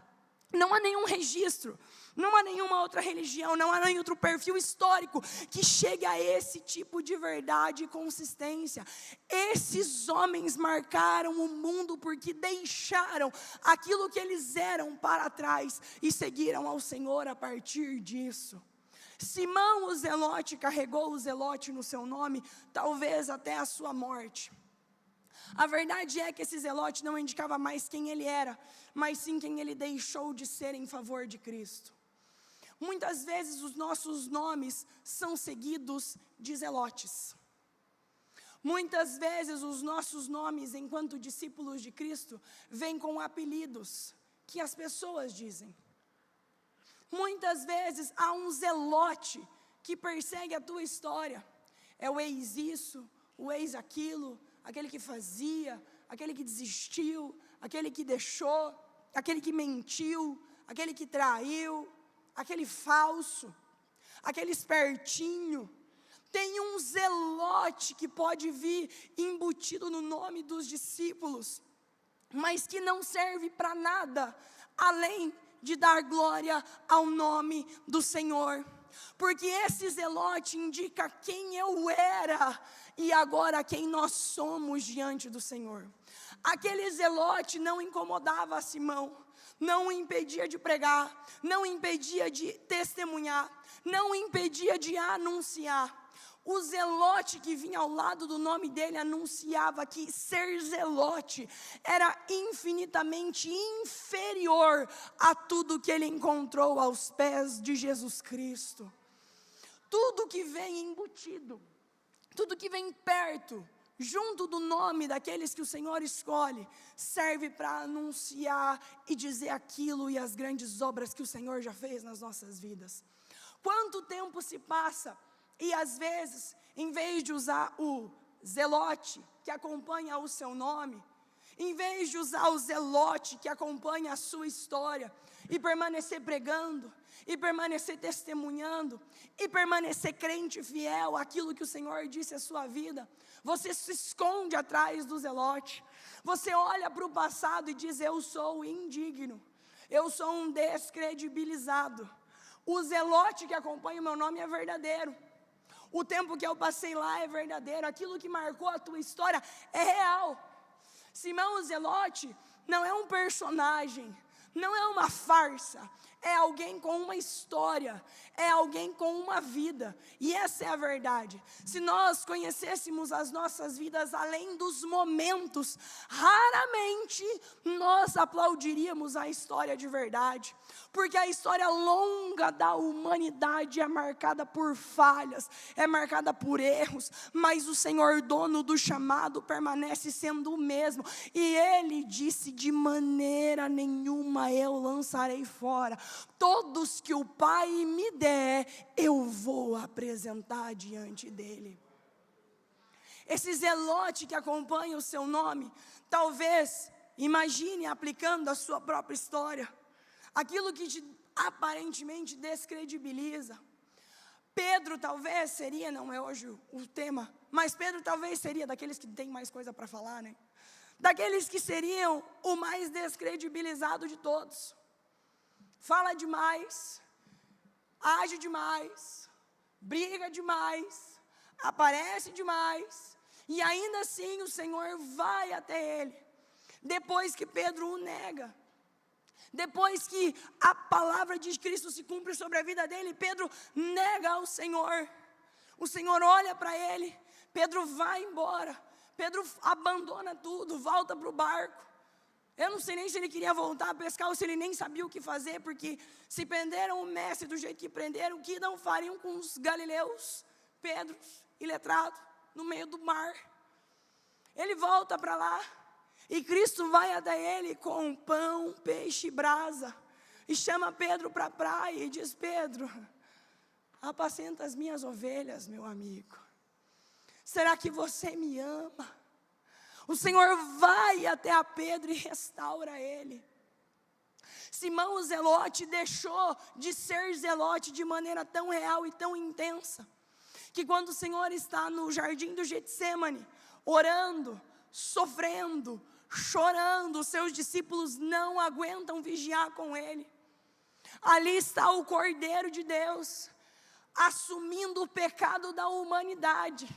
não há nenhum registro, não há nenhuma outra religião, não há nenhum outro perfil histórico que chegue a esse tipo de verdade e consistência. Esses homens marcaram o mundo porque deixaram aquilo que eles eram para trás e seguiram ao Senhor a partir disso. Simão o zelote carregou o zelote no seu nome, talvez até a sua morte. A verdade é que esse zelote não indicava mais quem ele era, mas sim quem ele deixou de ser em favor de Cristo. Muitas vezes os nossos nomes são seguidos de zelotes. Muitas vezes os nossos nomes, enquanto discípulos de Cristo, vêm com apelidos que as pessoas dizem. Muitas vezes há um zelote que persegue a tua história. é o ex isso, o ex aquilo, aquele que fazia, aquele que desistiu, aquele que deixou, aquele que mentiu, aquele que traiu, aquele falso, aquele espertinho. Tem um zelote que pode vir embutido no nome dos discípulos, mas que não serve para nada, além de dar glória ao nome do Senhor. Porque esse zelote indica quem eu era e agora quem nós somos diante do Senhor. Aquele zelote não incomodava a Simão, não o impedia de pregar, não o impedia de testemunhar, não o impedia de anunciar. O zelote que vinha ao lado do nome dele anunciava que ser zelote era infinitamente inferior a tudo que ele encontrou aos pés de Jesus Cristo. Tudo que vem embutido, tudo que vem perto, junto do nome daqueles que o Senhor escolhe, serve para anunciar e dizer aquilo e as grandes obras que o Senhor já fez nas nossas vidas. Quanto tempo se passa e às vezes, em vez de usar o zelote que acompanha o seu nome, em vez de usar o zelote que acompanha a sua história e permanecer pregando, e permanecer testemunhando, e permanecer crente fiel àquilo que o Senhor disse à sua vida, você se esconde atrás do zelote. Você olha para o passado e diz: eu sou indigno, eu sou um descredibilizado. O zelote que acompanha o meu nome é verdadeiro. O tempo que eu passei lá é verdadeiro. Aquilo que marcou a tua história é real. Simão o zelote não é um personagem, não é uma farsa. É alguém com uma história, é alguém com uma vida, e essa é a verdade. Se nós conhecêssemos as nossas vidas além dos momentos, raramente nós aplaudiríamos a história de verdade, porque a história longa da humanidade é marcada por falhas, é marcada por erros, mas o Senhor, dono do chamado, permanece sendo o mesmo, e Ele disse: de maneira nenhuma eu lançarei fora. Todos que o Pai me der, eu vou apresentar diante dele. Esse zelote que acompanha o seu nome, talvez, imagine aplicando a sua própria história, aquilo que te aparentemente descredibiliza. Pedro talvez seria, não é hoje o tema, mas Pedro talvez seria daqueles que tem mais coisa para falar, né? Daqueles que seriam o mais descredibilizado de todos. Fala demais, age demais, briga demais, aparece demais, e ainda assim o Senhor vai até ele. Depois que Pedro o nega, depois que a palavra de Cristo se cumpre sobre a vida dele, Pedro nega o Senhor olha para ele, Pedro vai embora, Pedro abandona tudo, volta para o barco. Eu não sei nem se ele queria voltar a pescar ou se ele nem sabia o que fazer, porque se prenderam o mestre do jeito que prenderam, o que não fariam com os galileus, Pedro, iletrado, no meio do mar. Ele volta para lá, e Cristo vai até ele com pão, peixe e brasa, e chama Pedro para a praia e diz: Pedro, apacenta as minhas ovelhas, meu amigo. Será que você me ama? O Senhor vai até a Pedro e restaura ele. Simão o zelote deixou de ser zelote de maneira tão real e tão intensa, que quando o Senhor está no jardim do Getsêmani, orando, sofrendo, chorando, os seus discípulos não aguentam vigiar com ele. Ali está o Cordeiro de Deus, assumindo o pecado da humanidade.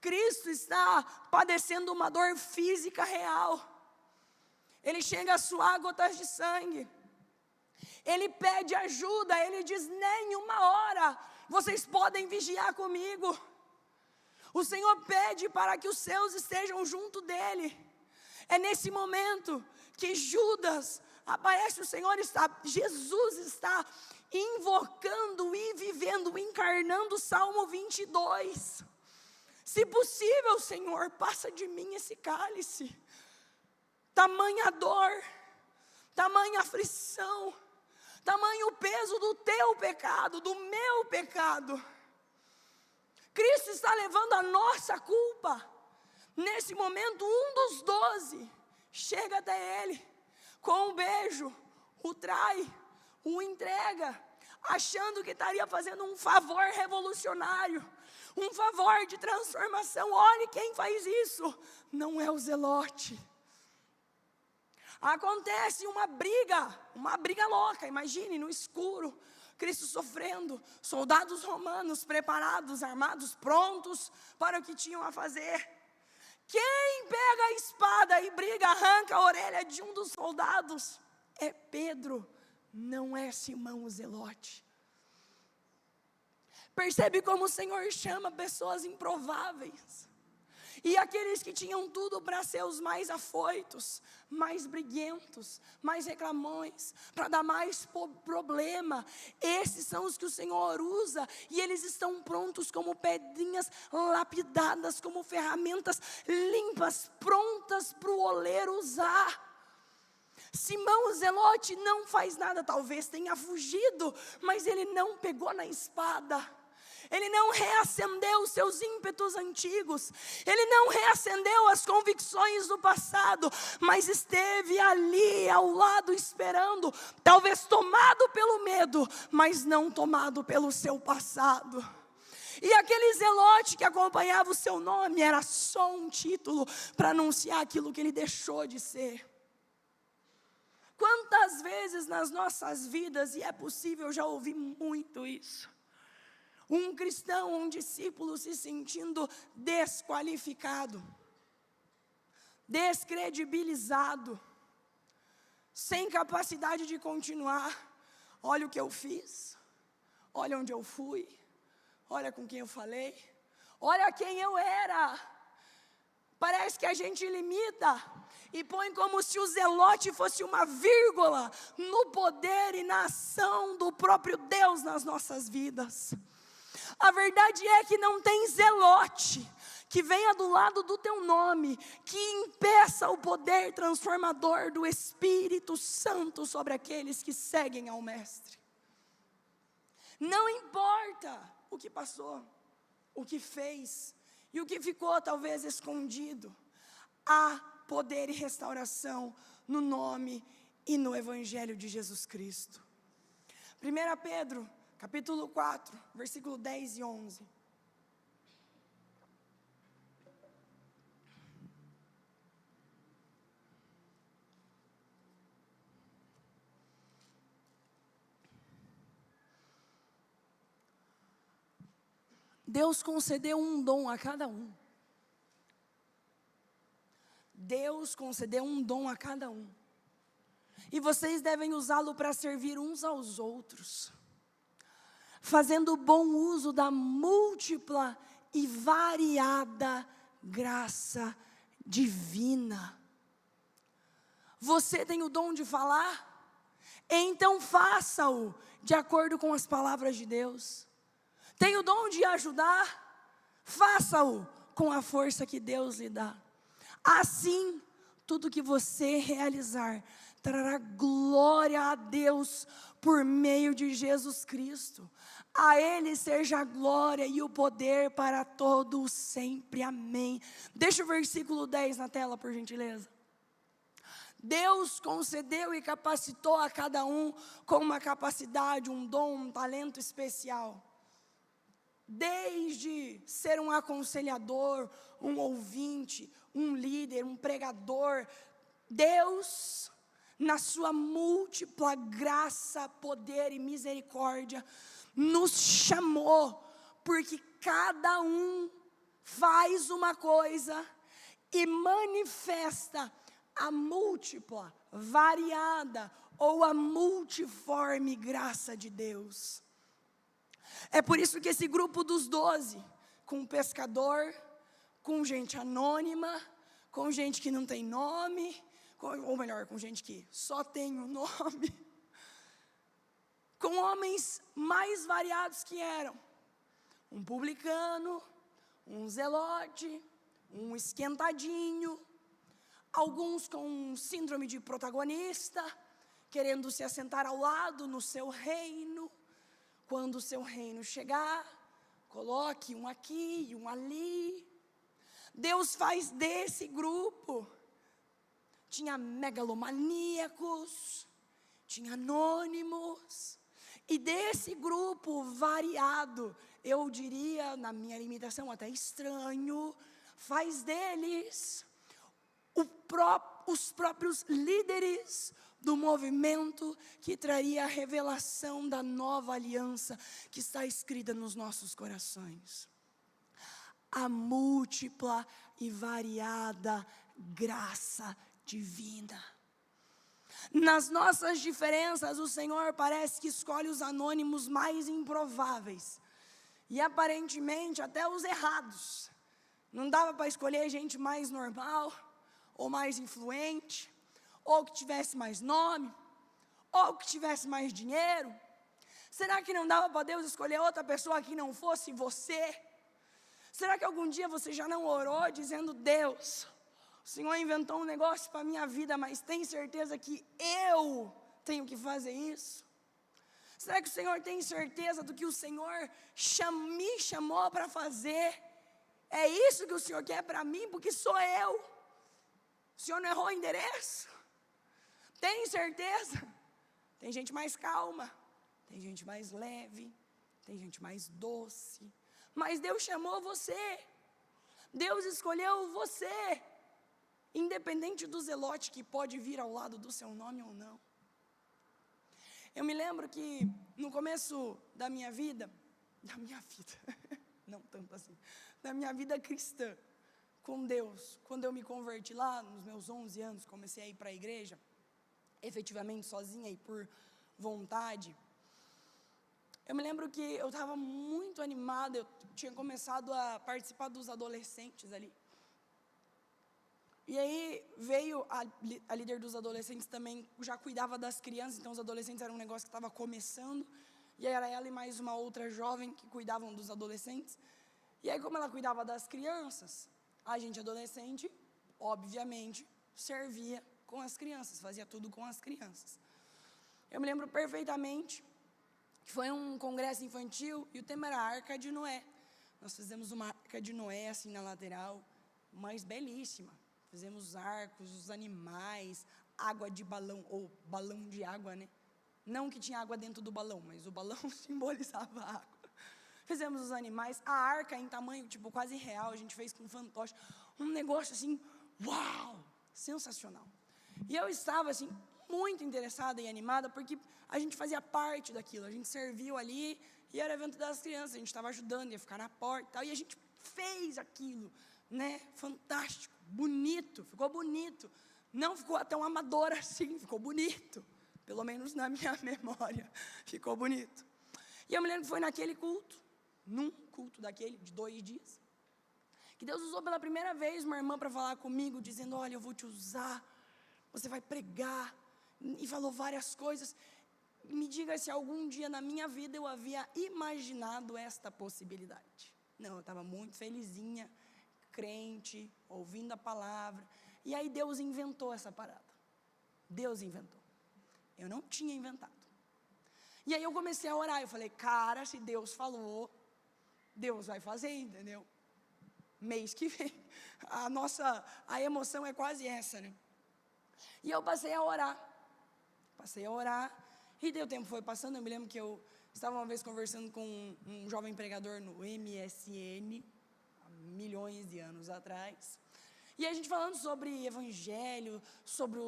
Cristo está padecendo uma dor física real. Ele chega a suar gotas de sangue. Ele pede ajuda, ele diz: nenhuma hora vocês podem vigiar comigo. O Senhor pede para que os seus estejam junto dele. É nesse momento que Judas aparece, Jesus está invocando e vivendo, encarnando o Salmo 22. Se possível, Senhor, passa de mim esse cálice. Tamanha dor, tamanha aflição, tamanho peso do teu pecado, do meu pecado. Cristo está levando a nossa culpa. Nesse momento, um dos 12 chega até ele, com um beijo, o trai, o entrega, achando que estaria fazendo um favor revolucionário, um favor de transformação. Olhe quem faz isso, não é o zelote. Acontece uma briga louca, imagine, no escuro, Cristo sofrendo, soldados romanos preparados, armados, prontos para o que tinham a fazer. Quem pega a espada e briga, arranca a orelha de um dos soldados, é Pedro, não é Simão o zelote. Percebe como o Senhor chama pessoas improváveis. E aqueles que tinham tudo para ser os mais afoitos, mais briguentos, mais reclamões, para dar mais problema, esses são os que o Senhor usa, e eles estão prontos como pedrinhas lapidadas, como ferramentas limpas, prontas para o oleiro usar. Simão o zelote não faz nada, talvez tenha fugido, mas ele não pegou na espada. Ele não reacendeu os seus ímpetos antigos, ele não reacendeu as convicções do passado, mas esteve ali ao lado esperando, talvez tomado pelo medo, mas não tomado pelo seu passado. E aquele zelote que acompanhava o seu nome era só um título para anunciar aquilo que ele deixou de ser. Quantas vezes nas nossas vidas, e é possível, eu já ouvi muito isso, um cristão, um discípulo se sentindo desqualificado, descredibilizado, sem capacidade de continuar. Olha o que eu fiz, olha onde eu fui, olha com quem eu falei, olha quem eu era. Parece que a gente limita e põe como se o zelote fosse uma vírgula no poder e na ação do próprio Deus nas nossas vidas. A verdade é que não tem zelote que venha do lado do teu nome, que impeça o poder transformador do Espírito Santo sobre aqueles que seguem ao Mestre. Não importa o que passou, o que fez e o que ficou talvez escondido, há poder e restauração no nome e no Evangelho de Jesus Cristo. 1 Pedro capítulo 4, versículo 10 e 11. Deus concedeu um dom a cada um. Deus concedeu um dom a cada um. E vocês devem usá-lo para servir uns aos outros, fazendo bom uso da múltipla e variada graça divina. Você tem o dom de falar? Então faça-o de acordo com as palavras de Deus. Tem o dom de ajudar? Faça-o com a força que Deus lhe dá. Assim, tudo que você realizar trará glória a Deus por meio de Jesus Cristo. A Ele seja a glória e o poder para todos sempre. Amém. Deixa o versículo 10 na tela, por gentileza. Deus concedeu e capacitou a cada um com uma capacidade, um dom, um talento especial. Desde ser um aconselhador, um ouvinte, um líder, um pregador, Deus, na sua múltipla graça, poder e misericórdia, nos chamou, porque cada um faz uma coisa e manifesta a múltipla, variada ou a multiforme graça de Deus. É por isso que esse grupo dos 12, com pescador, com gente anônima, com gente que não tem nome, ou melhor, com gente que só tem o nome, com homens mais variados que eram, um publicano, um zelote, um esquentadinho, alguns com síndrome de protagonista, querendo se assentar ao lado no seu reino, quando o seu reino chegar, coloque um aqui e um ali. Deus faz desse grupo. Tinha megalomaníacos, tinha anônimos, e desse grupo variado, eu diria, na minha limitação até estranho, faz deles os próprios líderes do movimento que traria a revelação da nova aliança que está escrita nos nossos corações. A múltipla e variada graça divina. Nas nossas diferenças, o Senhor parece que escolhe os anônimos mais improváveis. E aparentemente até os errados. Não dava para escolher gente mais normal, ou mais influente, ou que tivesse mais nome, ou que tivesse mais dinheiro. Será que não dava para Deus escolher outra pessoa que não fosse você? Será que algum dia você já não orou dizendo: Deus, o Senhor inventou um negócio para a minha vida, mas tem certeza que eu tenho que fazer isso? Será que o Senhor tem certeza do que o Senhor me chamou para fazer? É isso que o Senhor quer para mim? Porque sou eu. O Senhor não errou o endereço? Tem certeza? Tem gente mais calma, tem gente mais leve, tem gente mais doce. Mas Deus chamou você. Deus escolheu você. Independente do zelote que pode vir ao lado do seu nome ou não. Eu me lembro que no começo da minha vida, não tanto assim, da minha vida cristã com Deus, quando eu me converti lá nos meus 11 anos, comecei a ir para a igreja, efetivamente sozinha e por vontade. Eu me lembro que eu estava muito animada, eu tinha começado a participar dos adolescentes ali. E aí veio a líder dos adolescentes também, já cuidava das crianças, então os adolescentes era um negócio que estava começando, e aí era ela e mais uma outra jovem que cuidavam dos adolescentes. E aí como ela cuidava das crianças, a gente adolescente, obviamente, servia com as crianças, fazia tudo com as crianças. Eu me lembro perfeitamente que foi um congresso infantil e o tema era a Arca de Noé. Nós fizemos uma Arca de Noé assim na lateral, mas belíssima. Fizemos arcos, os animais, água de balão, ou balão de água, né? Não que tinha água dentro do balão, mas o balão simbolizava a água. Fizemos os animais, a arca em tamanho, tipo, quase real, a gente fez com fantoche. Um negócio assim, uau, sensacional. E eu estava, assim, muito interessada e animada, porque a gente fazia parte daquilo, a gente serviu ali, e era evento das crianças, a gente estava ajudando, ia ficar na porta e tal, e a gente fez aquilo, né? Fantástico, bonito, ficou bonito. Não ficou tão amador assim, ficou bonito. Pelo menos na minha memória, ficou bonito. E eu me lembro que foi naquele culto, num culto daquele, de 2 dias, que Deus usou pela primeira vez uma irmã para falar comigo, dizendo: olha, eu vou te usar, você vai pregar, e falou várias coisas. Me diga se algum dia na minha vida eu havia imaginado esta possibilidade. Não, eu estava muito felizinha, crente, ouvindo a palavra, e aí Deus inventou essa parada. Deus inventou. Eu não tinha inventado. E aí eu comecei a orar, eu falei: cara, se Deus falou, Deus vai fazer, entendeu? Mês que vem. A emoção é quase essa, né? E eu passei a orar, e o tempo foi passando. Eu me lembro que eu estava uma vez conversando com um jovem pregador no MSN, há milhões de anos atrás, e a gente falando sobre evangelho, sobre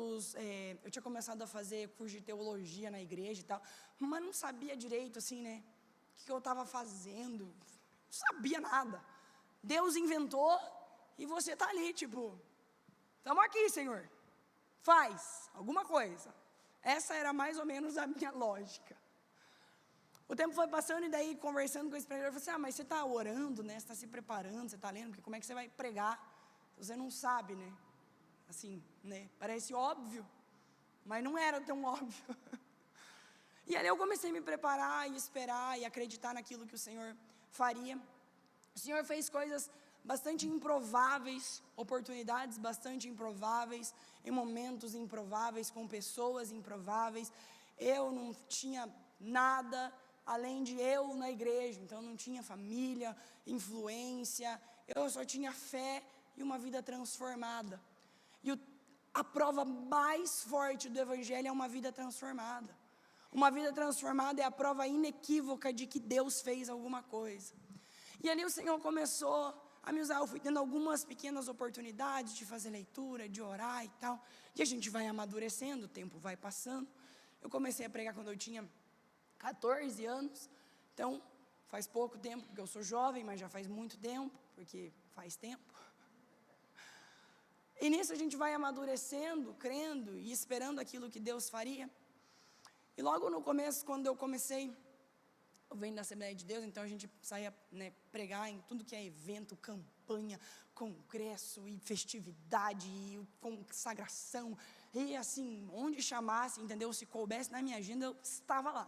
eu tinha começado a fazer curso de teologia na igreja e tal, mas não sabia direito, assim, né, o que eu estava fazendo, não sabia nada. Deus inventou, e você está ali, tipo, estamos aqui, Senhor, faz alguma coisa. Essa era mais ou menos a minha lógica. O tempo foi passando, e daí, conversando com esse pregador, eu falei assim: mas você está orando, né? Você está se preparando, você está lendo, porque como é que você vai pregar? Você não sabe, né? Assim, né? Parece óbvio, mas não era tão óbvio. E aí eu comecei a me preparar, e esperar, e acreditar naquilo que o Senhor faria. O Senhor fez coisas bastante improváveis, oportunidades bastante improváveis, em momentos improváveis, com pessoas improváveis. Eu não tinha nada, além de eu na igreja. Então, não tinha família, influência, eu só tinha fé e uma vida transformada. E a prova mais forte do Evangelho é uma vida transformada. Uma vida transformada é a prova inequívoca de que Deus fez alguma coisa. E ali o Senhor começou a me usar. Eu fui tendo algumas pequenas oportunidades de fazer leitura, de orar e tal. E a gente vai amadurecendo, o tempo vai passando. Eu comecei a pregar quando eu tinha 14 anos. Então, faz pouco tempo, porque eu sou jovem, mas já faz muito tempo, porque faz tempo. E nisso a gente vai amadurecendo, crendo e esperando aquilo que Deus faria. E logo no começo, quando eu comecei, eu venho da Assembleia de Deus, então a gente saía, pregar em tudo que é evento, campanha, congresso e festividade e consagração. E assim, onde chamasse, entendeu? Se coubesse na minha agenda, eu estava lá.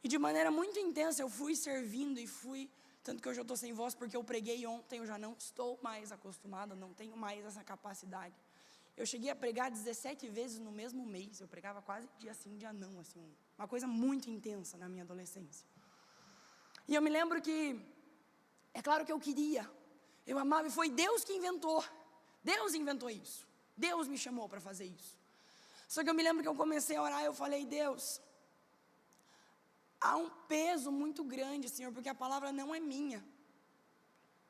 E de maneira muito intensa eu fui servindo e fui, tanto que hoje eu estou sem voz porque eu preguei ontem, eu já não estou mais acostumada, não tenho mais essa capacidade. Eu cheguei a pregar 17 vezes no mesmo mês, eu pregava quase dia sim, dia não, assim, uma coisa muito intensa na minha adolescência. E eu me lembro que, é claro que eu queria, eu amava, e foi Deus que inventou isso, Deus me chamou para fazer isso. Só que eu me lembro que eu comecei a orar, eu falei, Deus, há um peso muito grande, Senhor, porque a palavra não é minha,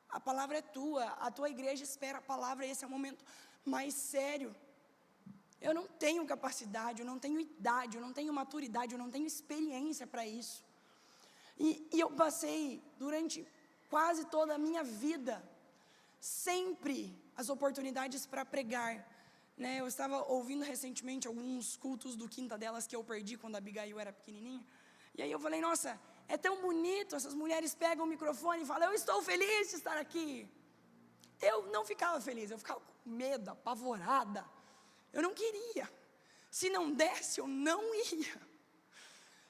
a palavra é tua, a tua igreja espera a palavra, esse é o momento mais sério. Eu não tenho capacidade, eu não tenho idade, eu não tenho maturidade, eu não tenho experiência para isso. E eu passei durante quase toda a minha vida, sempre as oportunidades para pregar, Eu estava ouvindo recentemente alguns cultos do Quinta Delas que eu perdi quando a Abigail era pequenininha. E aí eu falei, nossa, é tão bonito, essas mulheres pegam o microfone e falam, eu estou feliz de estar aqui. Eu não ficava feliz, eu ficava com medo, apavorada. Eu não queria. Se não desse, eu não ia.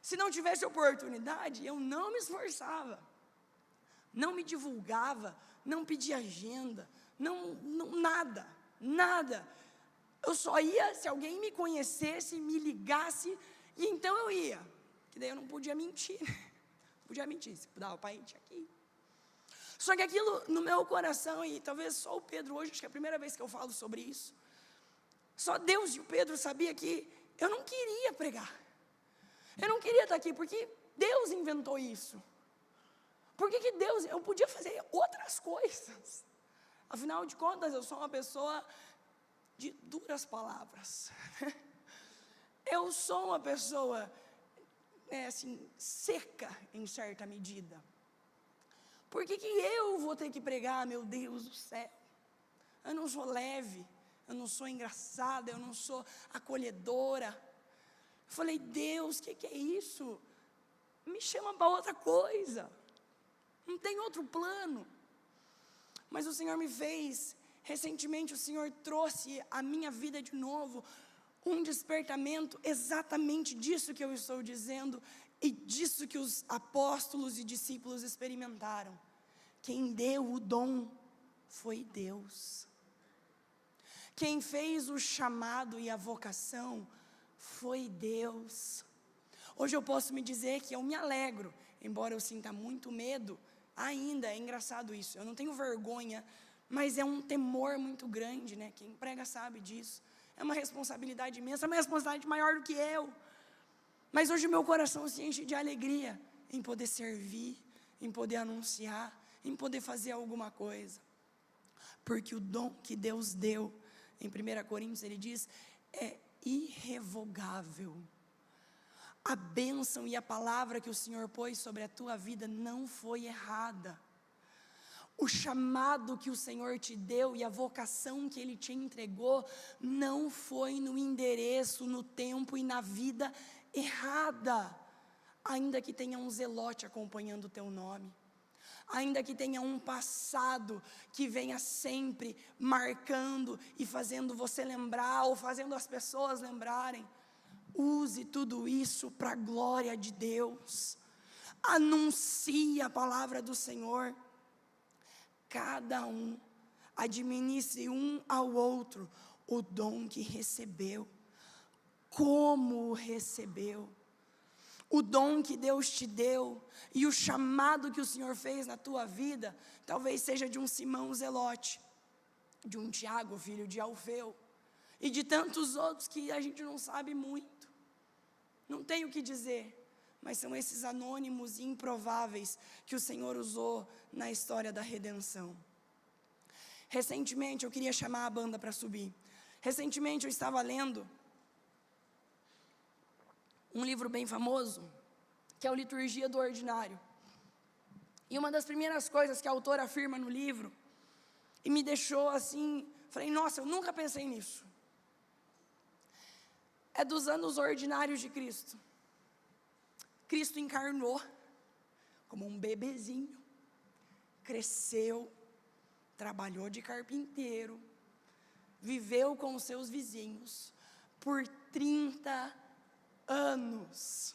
Se não tivesse oportunidade, eu não me esforçava. Não me divulgava, não pedia agenda, nada. Eu só ia se alguém me conhecesse, me ligasse, e então eu ia. Que daí eu não podia mentir. Podia mentir, se dava para ir aqui. Só que aquilo no meu coração, e talvez só o Pedro hoje, acho que é a primeira vez que eu falo sobre isso, só Deus e o Pedro sabia que eu não queria pregar. Eu não queria estar aqui, porque Deus inventou isso. Por que Deus, eu podia fazer outras coisas. Afinal de contas, eu sou uma pessoa de duras palavras. Eu sou uma pessoa, seca em certa medida. Por que eu vou ter que pregar, meu Deus do céu? Eu não sou leve, eu não sou engraçada, eu não sou acolhedora. Eu falei, Deus, o que é isso? Me chama para outra coisa. Não tem outro plano. Mas o Senhor me fez, recentemente o Senhor trouxe à minha vida de novo um despertamento exatamente disso que eu estou dizendo e disso que os apóstolos e discípulos experimentaram. Quem deu o dom foi Deus. Quem fez o chamado e a vocação foi Deus. Hoje eu posso me dizer que eu me alegro, embora eu sinta muito medo, ainda é engraçado isso, eu não tenho vergonha, mas é um temor muito grande, Quem prega sabe disso. É uma responsabilidade imensa, é uma responsabilidade maior do que eu. Mas hoje o meu coração se enche de alegria em poder servir, em poder anunciar, em poder fazer alguma coisa. Porque o dom que Deus deu, em 1 Coríntios ele diz, é irrevogável. A bênção e a palavra que o Senhor pôs sobre a tua vida não foi errada. O chamado que o Senhor te deu e a vocação que Ele te entregou não foi no endereço, no tempo e na vida errada. Ainda que tenha um zelote acompanhando o teu nome, ainda que tenha um passado que venha sempre marcando e fazendo você lembrar ou fazendo as pessoas lembrarem, use tudo isso para a glória de Deus. Anuncie a palavra do Senhor. Cada um administre um ao outro o dom que recebeu, como o recebeu, o dom que Deus te deu e o chamado que o Senhor fez na tua vida, talvez seja de um Simão Zelote, de um Tiago, filho de Alfeu, e de tantos outros que a gente não sabe muito, não tem o que dizer, mas são esses anônimos e improváveis que o Senhor usou na história da redenção. Recentemente, eu queria chamar a banda para subir. Recentemente eu estava lendo um livro bem famoso, que é o Liturgia do Ordinário. E uma das primeiras coisas que a autora afirma no livro, e me deixou assim, falei, nossa, eu nunca pensei nisso. É dos anos ordinários de Cristo. Cristo encarnou como um bebezinho, cresceu, trabalhou de carpinteiro, viveu com os seus vizinhos por 30 anos.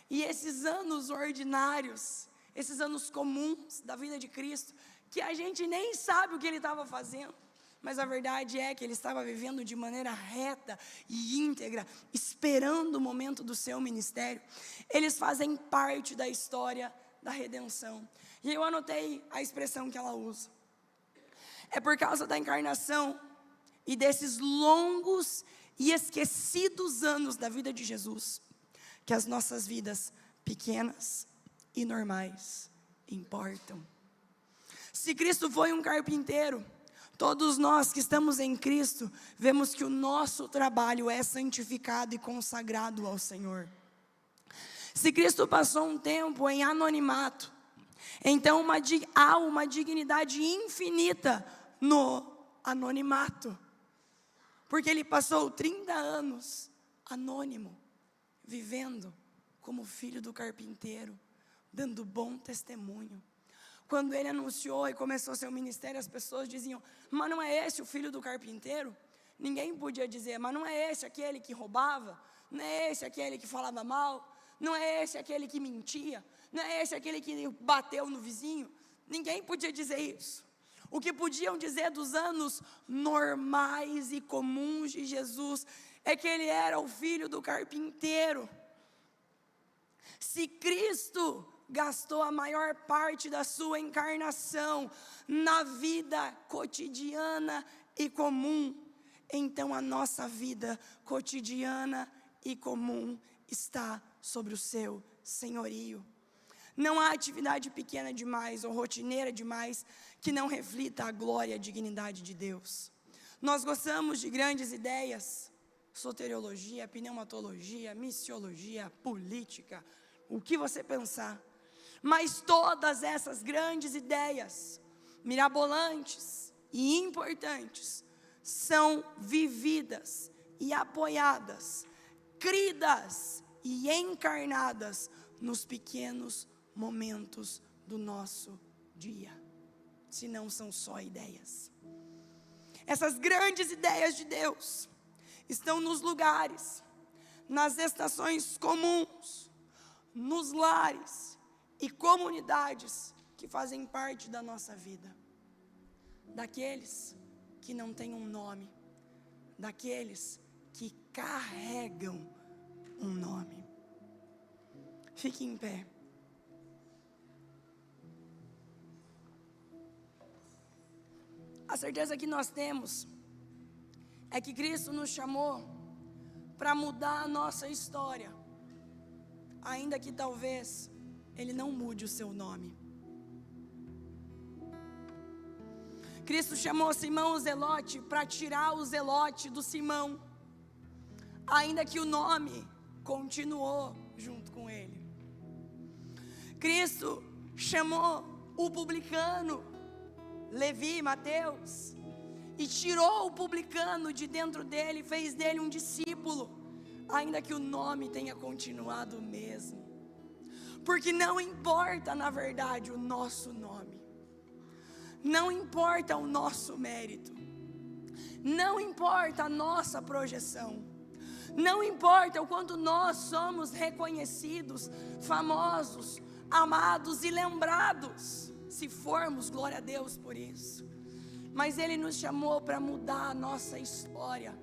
E esses anos ordinários, esses anos comuns da vida de Cristo, que a gente nem sabe o que ele estava fazendo, mas a verdade é que ele estava vivendo de maneira reta e íntegra, esperando o momento do seu ministério. Eles fazem parte da história da redenção. E eu anotei a expressão que ela usa. É por causa da encarnação e desses longos e esquecidos anos da vida de Jesus, que as nossas vidas pequenas e normais importam. Se Cristo foi um carpinteiro, todos nós que estamos em Cristo, vemos que o nosso trabalho é santificado e consagrado ao Senhor. Se Cristo passou um tempo em anonimato, então há uma dignidade infinita no anonimato, porque ele passou 30 anos anônimo, vivendo como filho do carpinteiro, dando bom testemunho. Quando ele anunciou e começou seu ministério, as pessoas diziam, mas não é esse o filho do carpinteiro? Ninguém podia dizer, mas não é esse aquele que roubava? Não é esse aquele que falava mal? Não é esse aquele que mentia? Não é esse aquele que bateu no vizinho? Ninguém podia dizer isso. O que podiam dizer dos anos normais e comuns de Jesus é que ele era o filho do carpinteiro. Se Cristo gastou a maior parte da sua encarnação na vida cotidiana e comum, então a nossa vida cotidiana e comum está sobre o seu senhorio. Não há atividade pequena demais ou rotineira demais que não reflita a glória e a dignidade de Deus. Nós gostamos de grandes ideias, soteriologia, pneumatologia, missiologia, política, o que você pensar. Mas todas essas grandes ideias, mirabolantes e importantes, são vividas e apoiadas, cridas e encarnadas nos pequenos momentos do nosso dia, se não são só ideias. Essas grandes ideias de Deus estão nos lugares, nas estações comuns, nos lares e comunidades que fazem parte da nossa vida, daqueles que não têm um nome, daqueles que carregam um nome. Fique em pé. A certeza que nós temos é que Cristo nos chamou para mudar a nossa história, ainda que talvez Ele não mude o seu nome. Cristo chamou Simão o Zelote para tirar o Zelote do Simão, ainda que o nome continuou junto com ele. Cristo chamou o publicano, Levi, Mateus, e tirou o publicano de dentro dele, fez dele um discípulo, ainda que o nome tenha continuado o mesmo. Porque não importa, na verdade, o nosso nome, não importa o nosso mérito, não importa a nossa projeção, não importa o quanto nós somos reconhecidos, famosos, amados e lembrados, se formos, glória a Deus por isso. Mas Ele nos chamou para mudar a nossa história,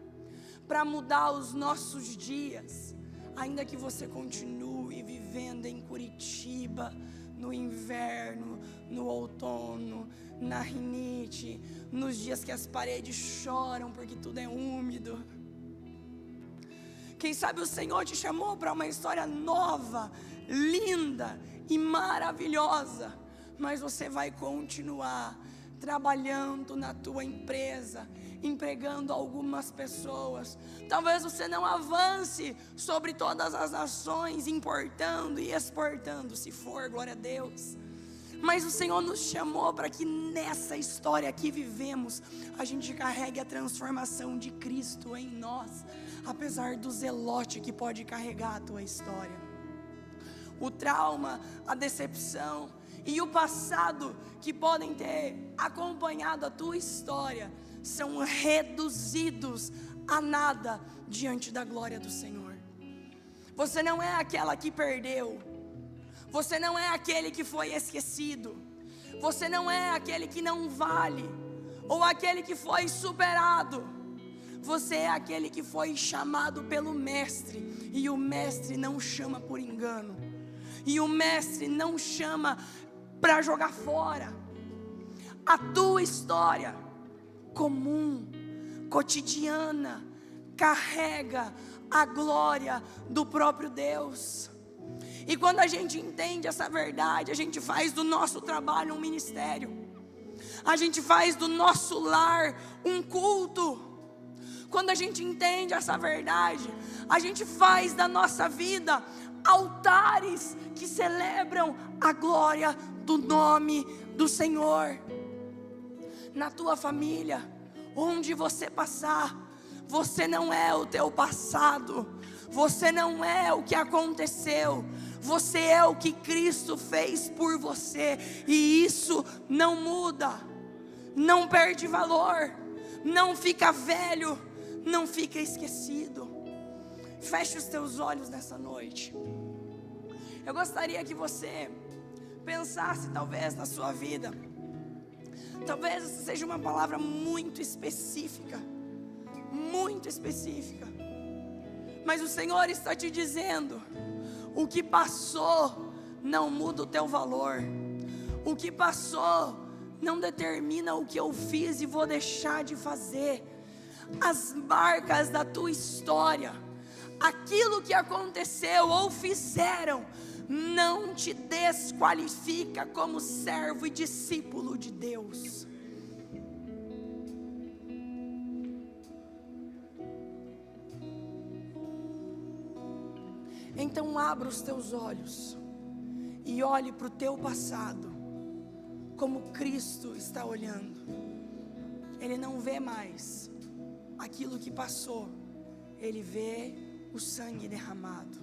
para mudar os nossos dias, ainda que você continue vivendo em Curitiba, no inverno, no outono, na rinite, nos dias que as paredes choram porque tudo é úmido. Quem sabe o Senhor te chamou para uma história nova, linda e maravilhosa, mas você vai continuar trabalhando na tua empresa, empregando algumas pessoas. Talvez você não avance sobre todas as nações, importando e exportando, se for, glória a Deus. Mas o Senhor nos chamou para que nessa história que vivemos, a gente carregue a transformação de Cristo em nós, apesar do zelote que pode carregar a tua história. O trauma, a decepção e o passado que podem ter acompanhado a tua história são reduzidos a nada diante da glória do Senhor. Você não é aquela que perdeu. Você não é aquele que foi esquecido. Você não é aquele que não vale, ou aquele que foi superado. Você é aquele que foi chamado pelo Mestre, e o Mestre não chama por engano, e o Mestre não chama para jogar fora. A tua história comum, cotidiana, carrega a glória do próprio Deus. E quando a gente entende essa verdade, a gente faz do nosso trabalho um ministério, a gente faz do nosso lar um culto. Quando a gente entende essa verdade, a gente faz da nossa vida altares que celebram a glória do nome do Senhor. Na tua família, onde você passar, você não é o teu passado, você não é o que aconteceu, você é o que Cristo fez por você, e isso não muda, não perde valor, não fica velho, não fica esquecido. Feche os teus olhos nessa noite. Eu gostaria que você pensasse talvez na sua vida. Talvez essa seja uma palavra muito específica, mas o Senhor está te dizendo: o que passou não muda o teu valor, o que passou não determina o que eu fiz e vou deixar de fazer. As marcas da tua história, aquilo que aconteceu ou fizeram, não te desqualifica como servo e discípulo de Deus. Então abra os teus olhos e olhe para o teu passado como Cristo está olhando. Ele não vê mais aquilo que passou, Ele vê o sangue derramado.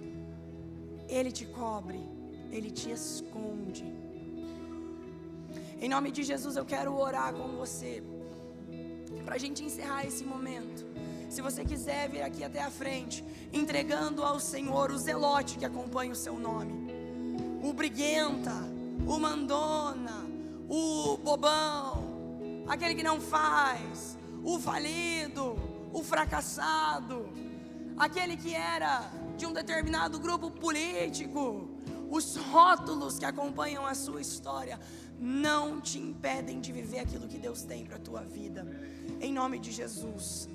Ele te cobre, Ele te esconde. Em nome de Jesus eu quero orar com você, para a gente encerrar esse momento. Se você quiser vir aqui até a frente, entregando ao Senhor o zelote que acompanha o seu nome, o briguenta, o mandona, o bobão, aquele que não faz, o falido, o fracassado, aquele que era de um determinado grupo político. Os rótulos que acompanham a sua história não te impedem de viver aquilo que Deus tem para a tua vida. Em nome de Jesus,